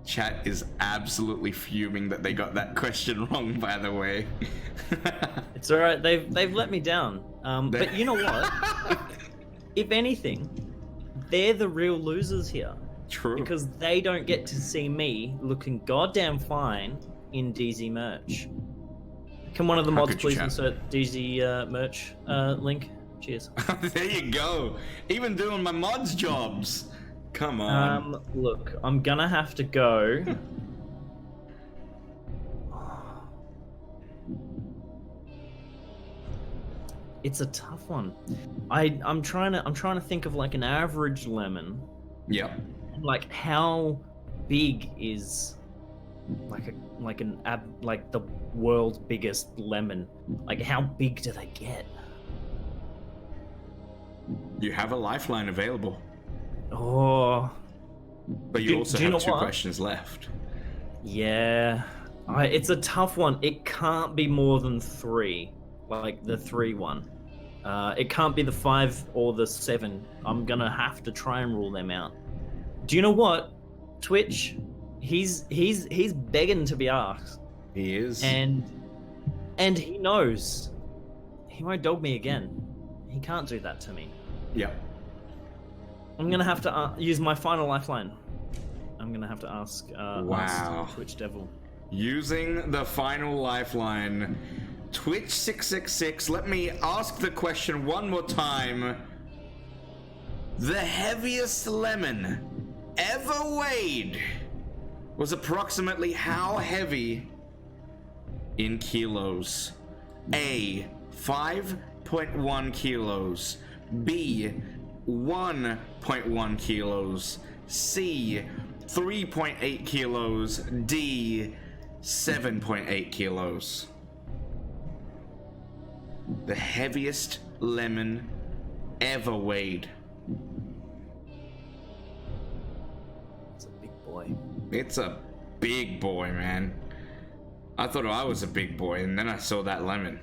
Chat is absolutely fuming that they got that question wrong, by the way. It's alright, they've let me down. But you know what? if anything, they're the real losers here. True. Because they don't get to see me looking goddamn fine in DeeZie merch. Can one of the mods could you, please chat? insert DeeZie merch link? Cheers. There you go. Even doing my mods jobs. Come on. Look, I'm gonna have to go. It's a tough one. I'm trying to think of like an average lemon. Yep. Like how big is like the world's biggest lemon? Like how big do they get? You have a lifeline available, Oh, but you also do you have know 2 what? questions left. yeah. It's a tough one. It can't be more than 3, like the 3 one. It can't be the 5 or the 7. I'm gonna have to try and rule them out. Do you know what? Twitch, he's begging to be asked, He is. and he knows he won't dog me again. He can't do that to me. Yep. I'm gonna have to use my final lifeline. I'm gonna have to ask Wow. Twitch Devil. Using the final lifeline, Twitch666, let me ask the question one more time. The heaviest lemon ever weighed was approximately how heavy in kilos? A, 5.1 kilos. B, 1.1 kilos. C, 3.8 kilos. D, 7.8 kilos. The heaviest lemon ever weighed. It's a big boy. It's a big boy, man. I thought I was a big boy, and then I saw that lemon.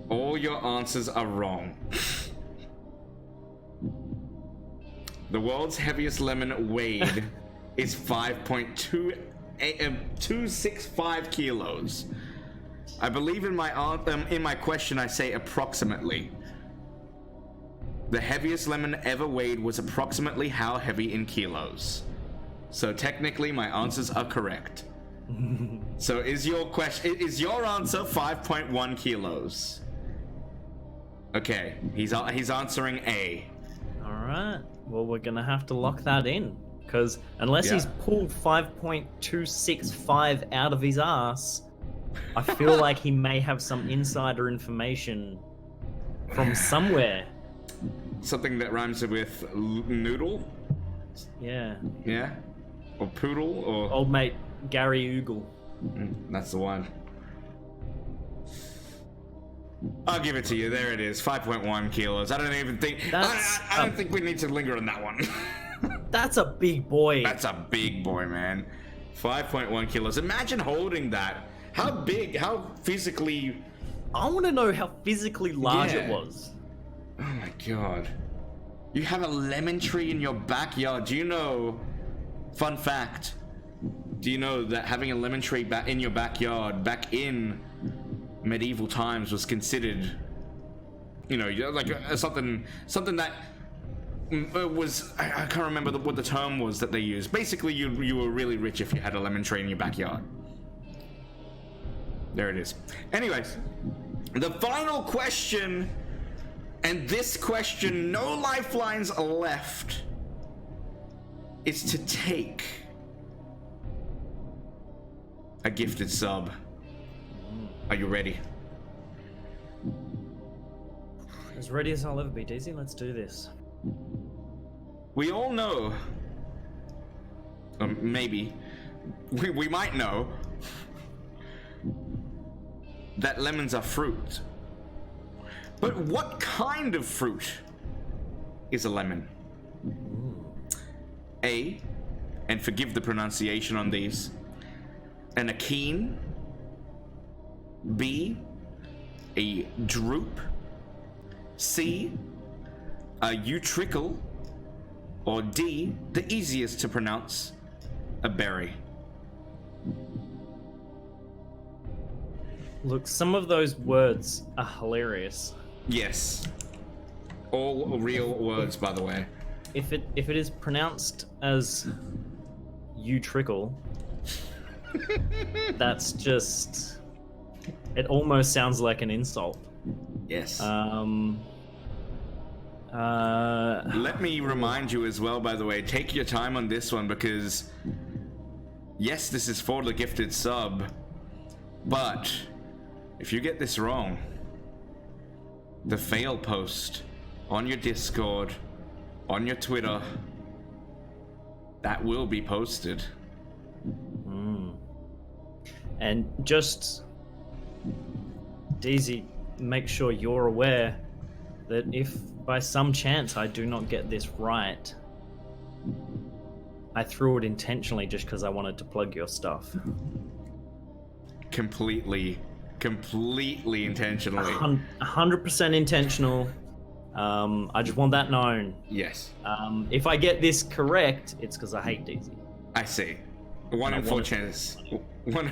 All your answers are wrong. The world's heaviest lemon weighed is 5.265 kilos. I believe in my question I say approximately. The heaviest lemon ever weighed was approximately how heavy in kilos. So technically my answers are correct. So is your answer 5.1 kilos? Okay, he's answering A. All right. Well, we're gonna have to lock that in, because unless he's pulled 5.265 out of his ass, I feel like he may have some insider information from somewhere. Something that rhymes with noodle? Yeah. Yeah? Or poodle? Or Old mate Gary Oogle. That's the one. I'll give it to you. There it is. 5.1 kilos. I don't even think... I don't think we need to linger on that one. That's a big boy. That's a big boy, man. 5.1 kilos. Imagine holding that. How big, how physically... I want to know how physically large it Yeah. was. Oh my god. You have a lemon tree in your backyard. Do you know... Fun fact. Do you know that having a lemon tree in your backyard back in medieval times was considered, you know, like something that was, I can't remember what the term was that they used. Basically, you were really rich if you had a lemon tree in your backyard. There it is. Anyways, the final question, and this question, no lifelines are left, is to take a gifted sub. Are you ready? As ready as I'll ever be, DeeZie. Let's do this. We all know, maybe, we might know, that lemons are fruit. But what kind of fruit is a lemon? A, and forgive the pronunciation on these, an akene. B, a drupe. C, a utricle. Or D, the easiest to pronounce, a berry. Look, some of those words are hilarious. Yes. All real words, by the way. If it is pronounced as "you trickle," that's just... It almost sounds like an insult. Yes. Let Let me remind you as well, by the way, take your time on this one because, yes, this is for the gifted sub, but if you get this wrong, the fail post on your Discord, on your Twitter, that will be posted. And just, DeeZie, make sure you're aware that if by some chance I do not get this right, I threw it intentionally just because I wanted to plug your stuff. Completely intentionally. 100% intentional. I just want that known. Yes. If I get this correct, it's because I hate DeeZie. I see. 1 in 4 chance. 1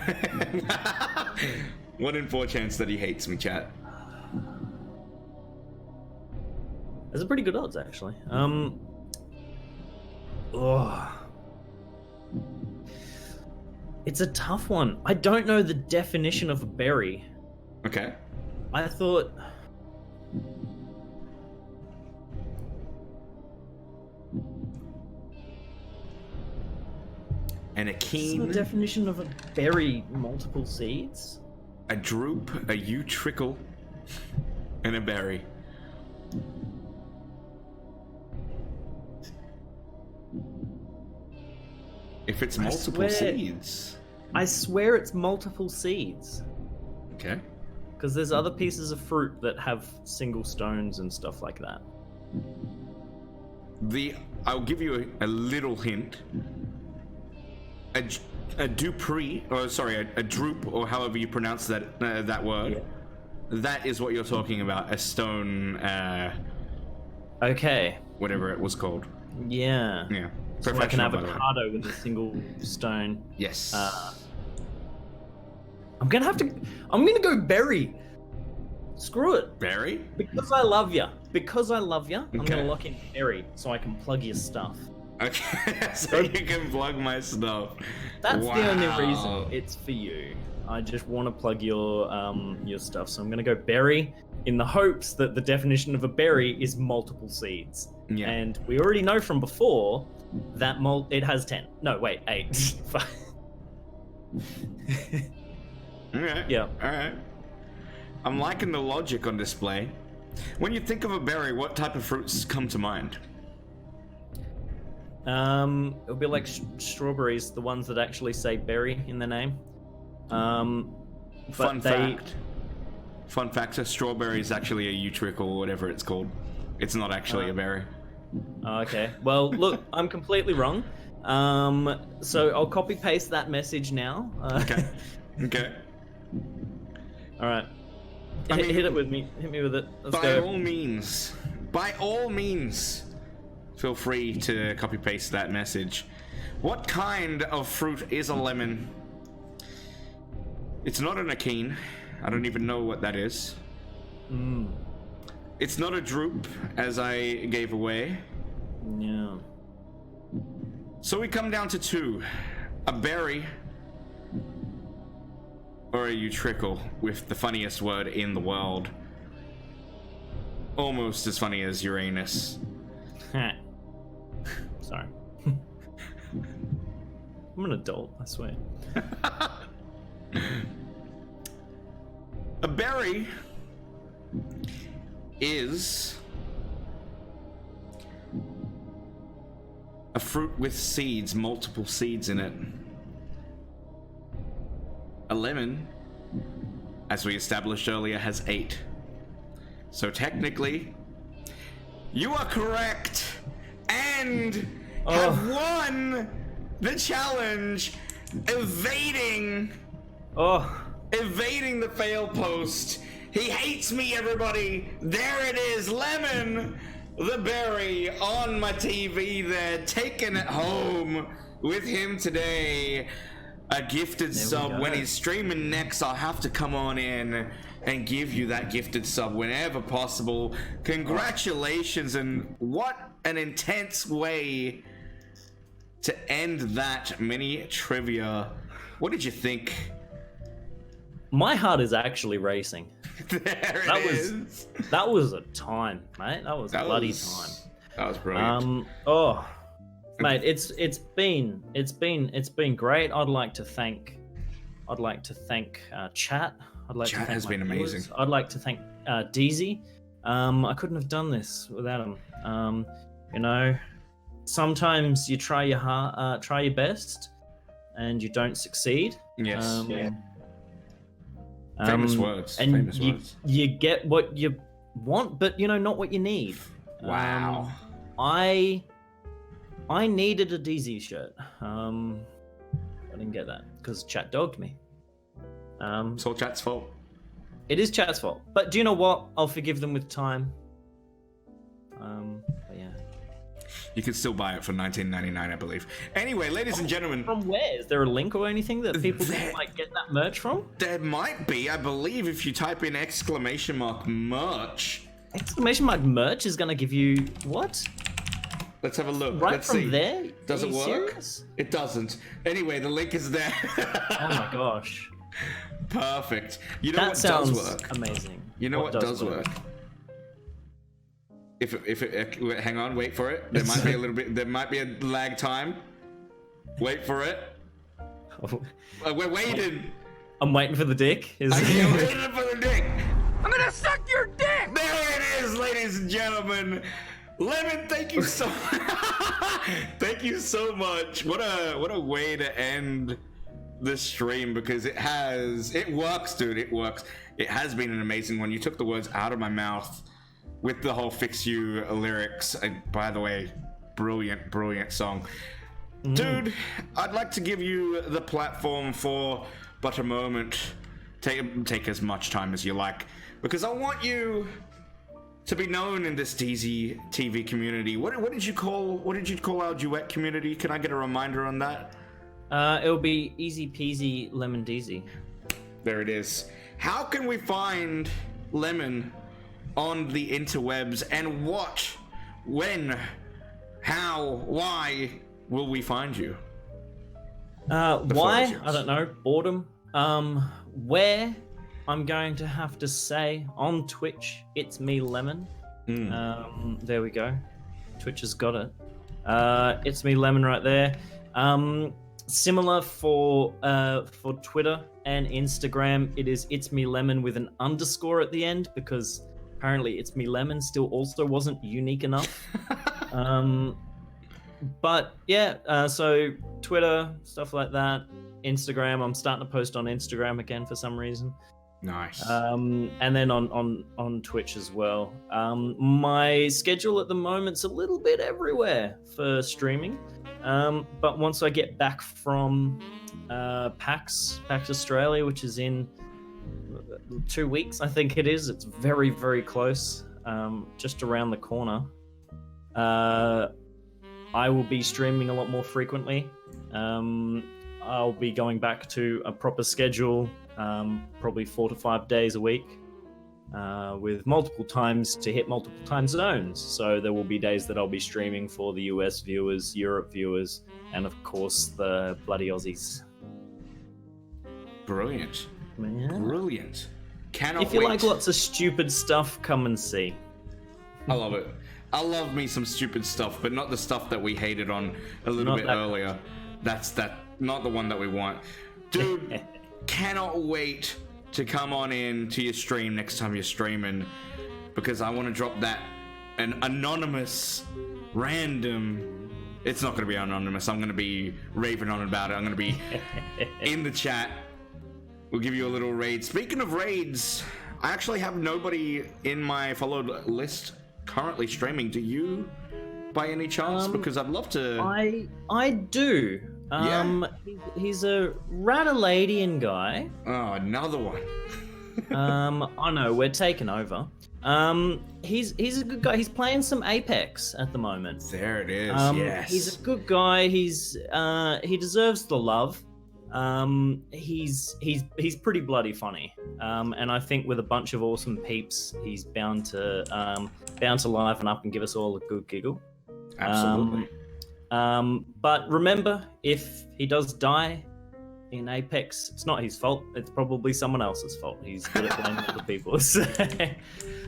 in 4 chance that he hates me, chat. There's a pretty good odds, actually. Oh. It's a tough one. I don't know the definition of a berry. Okay. I thought... And a What's keen, the definition of a berry? Multiple seeds? a droop, a you trickle, and a berry. If it's multiple seeds. I swear it's multiple seeds. Okay. Because there's other pieces of fruit that have single stones and stuff like that. I'll give you a little hint. A dupree, or sorry, a droop, or however you pronounce that that word. Yeah. That is what you're talking about. A stone. Okay. Whatever it was called. Yeah. Yeah. So like an avocado with a single stone. Yes. I'm gonna go berry. Screw it. Berry? Because I love you. I'm Okay. gonna lock in berry so I can plug your stuff. Okay, so you can plug my stuff. That's the only reason it's for you. I just want to plug your stuff, so I'm gonna go berry in the hopes that the definition of a berry is multiple seeds. Yeah. And we already know from before that it has 10. No, wait, 8. Alright. Yeah. Alright. I'm liking the logic on display. When you think of a berry, what type of fruits come to mind? It'll be like strawberries, the ones that actually say berry in the name. Fun fact, a strawberry is actually a utricle or whatever it's called. It's not actually a berry. Okay. Well, look, I'm completely wrong. So I'll copy paste that message now. Okay. Okay. All right. I mean, hit it with me. Hit me with it. Let's by go. all means, feel free to copy paste that message. What kind of fruit is a lemon? It's not an akene. I don't even know what that is. It's not a droop, as I gave away. Yeah. So we come down to 2. A berry or a utricle, with the funniest word in the world. Almost as funny as Uranus. Sorry. I'm an adult, I swear. A berry is a fruit with seeds, multiple seeds in it. A lemon, as we established earlier, has 8. So technically, you are correct and have won the challenge, evading the fail post. He hates me, everybody. There it is, Lemon, the berry, on my TV there, taking it home with him today. A gifted sub. When he's streaming next, I'll have to come on in and give you that gifted sub whenever possible. Congratulations, and what an intense way to end that mini trivia. What did you think? My heart is actually racing. That was a time, mate. That was a bloody time. That was brilliant. Mate, it's been great. I'd like to thank chat. Chat has been amazing. I'd like to thank DeeZie. I couldn't have done this without him. You know, sometimes you try your best, and you don't succeed. Yes. Yeah. Famous words. And famous words. You get what you want, but not what you need. Wow. I needed a DeeZie shirt. I didn't get that because chat dogged me. It's all chat's fault. It is chat's fault. But do you know what? I'll forgive them with time. But yeah. You can still buy it for $19.99, I believe. Anyway, ladies and gentlemen. From where? Is there a link or anything that people can get that merch from? There might be, I believe, if you type in !merch. !merch is gonna give you what? Let's have a look. Right Let's from see. there? Does Are it you work? serious? It doesn't. Anyway, the link is there. Oh my gosh. Perfect. You know That what sounds does work? amazing. You know what does work? If it, hang on, wait for it. There might be a little bit. There might be a lag time. Wait for it. We're waiting. I'm waiting for the dick. I'm waiting for the dick. I'm gonna suck your dick! There it is, ladies and gentlemen. Lemon, thank you so thank you so much. What a way to end this stream, because it works, dude. It works. It has been an amazing one. You took the words out of my mouth with the whole Fix You lyrics. And by the way, brilliant song. Dude, I'd like to give you the platform for but a moment. Take as much time as you like, because I want you to be known in this DeeZie TV community. What did you call our duet community? Can I get a reminder on that? It'll be easy peasy lemon DeeZie. There it is. How can we find Lemon on the interwebs, and what, when, how, why will we find you? Why? yours. I don't know. Boredom. Where? I'm going to have to say on Twitch, ItsmeLemon. There we go. Twitch has got it. ItsmeLemon right there. Similar for Twitter and Instagram, it is ItsmeLemon with an underscore at the end, because apparently ItsmeLemon still also wasn't unique enough. But yeah, so Twitter, stuff like that. Instagram, I'm starting to post on Instagram again for some reason. Nice. And then on Twitch as well. My schedule at the moment's a little bit everywhere for streaming. But once I get back from PAX Australia, which is in 2 weeks, I think it is. It's very, very close, just around the corner. I will be streaming a lot more frequently. I'll be going back to a proper schedule, probably 4 to 5 days a week, with multiple times to hit multiple time zones. So there will be days that I'll be streaming for the US viewers, Europe viewers, and of course the bloody Aussies. Brilliant. Yeah. Brilliant. Cannot If you wait. like lots of stupid stuff, come and see. I love it. I love me some stupid stuff, but not the stuff that we hated on a little Not bit that- earlier. That's not the one that we want. Dude, cannot wait to come on in to your stream next time you're streaming, because I want to drop an anonymous, random. It's not going to be anonymous. I'm going to be raving on about it. I'm going to be in the chat. We'll give you a little raid. Speaking of raids, I actually have nobody in my followed list currently streaming. Do you, by any chance? Because I'd love to. I do. Yeah. He's a Radaladian guy. Oh, another one. I know, we're taking over. He's a good guy. He's playing some Apex at the moment. There it is. Yes. He's a good guy. He deserves the love. He's pretty bloody funny. And I think with a bunch of awesome peeps, he's bound to liven up and give us all a good giggle. Absolutely. But remember, if he does die in Apex, it's not his fault. It's probably someone else's fault. He's good at blaming other people. So,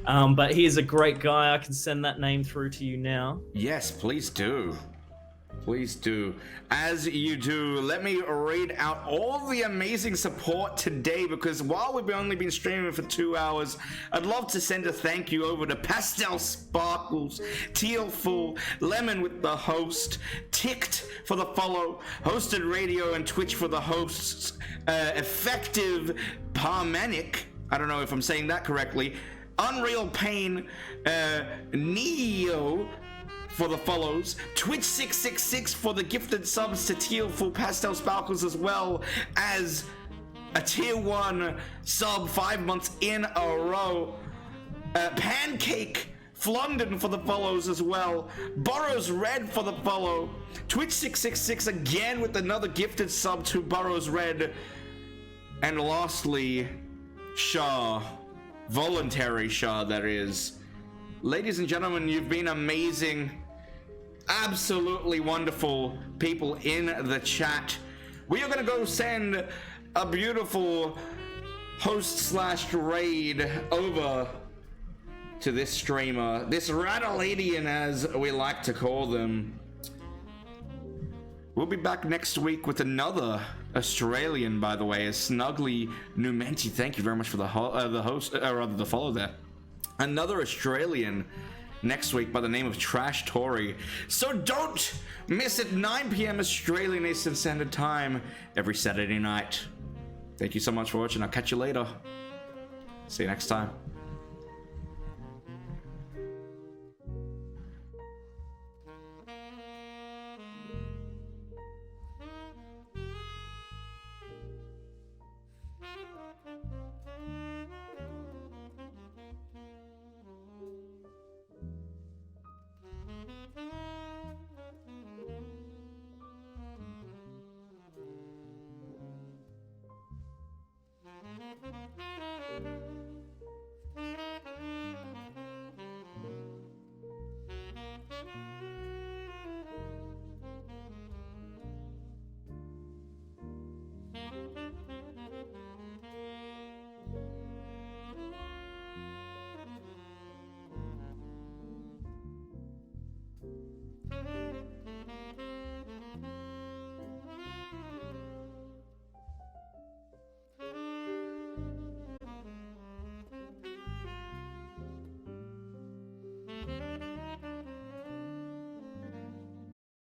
but he is a great guy. I can send that name through to you now. Yes, please do. Please do. As you do, let me read out all the amazing support today, because while we've only been streaming for 2 hours, I'd love to send a thank you over to Pastel Sparkles, Teal Full, Lemon with the host, Ticked for the follow, Hosted Radio and Twitch for the hosts, Effective Parmanic, I don't know if I'm saying that correctly, Unreal Pain, Neo for the follows, Twitch 666 for the gifted subs to Teal Full, Pastel Sparkles, as well as a tier 1 sub 5 months in a row, Pancake Flondon for the follows as well, Burrows Red for the follow, Twitch 666 again with another gifted sub to Burrows Red, and lastly, Shaw, voluntary Shaw that is. Ladies and gentlemen, you've been amazing. absolutely wonderful people in the chat. We are gonna go send a beautiful host/raid over to this streamer, this Radaladian as we like to call them. We'll be back next week with another Australian, by the way, Snuggly Numenti. Thank you very much for the follow there. Another Australian next week by the name of Trash Tory. So don't miss it, 9 p.m. Australian Eastern Standard Time every Saturday night. Thank you so much for watching. I'll catch you later. See you next time.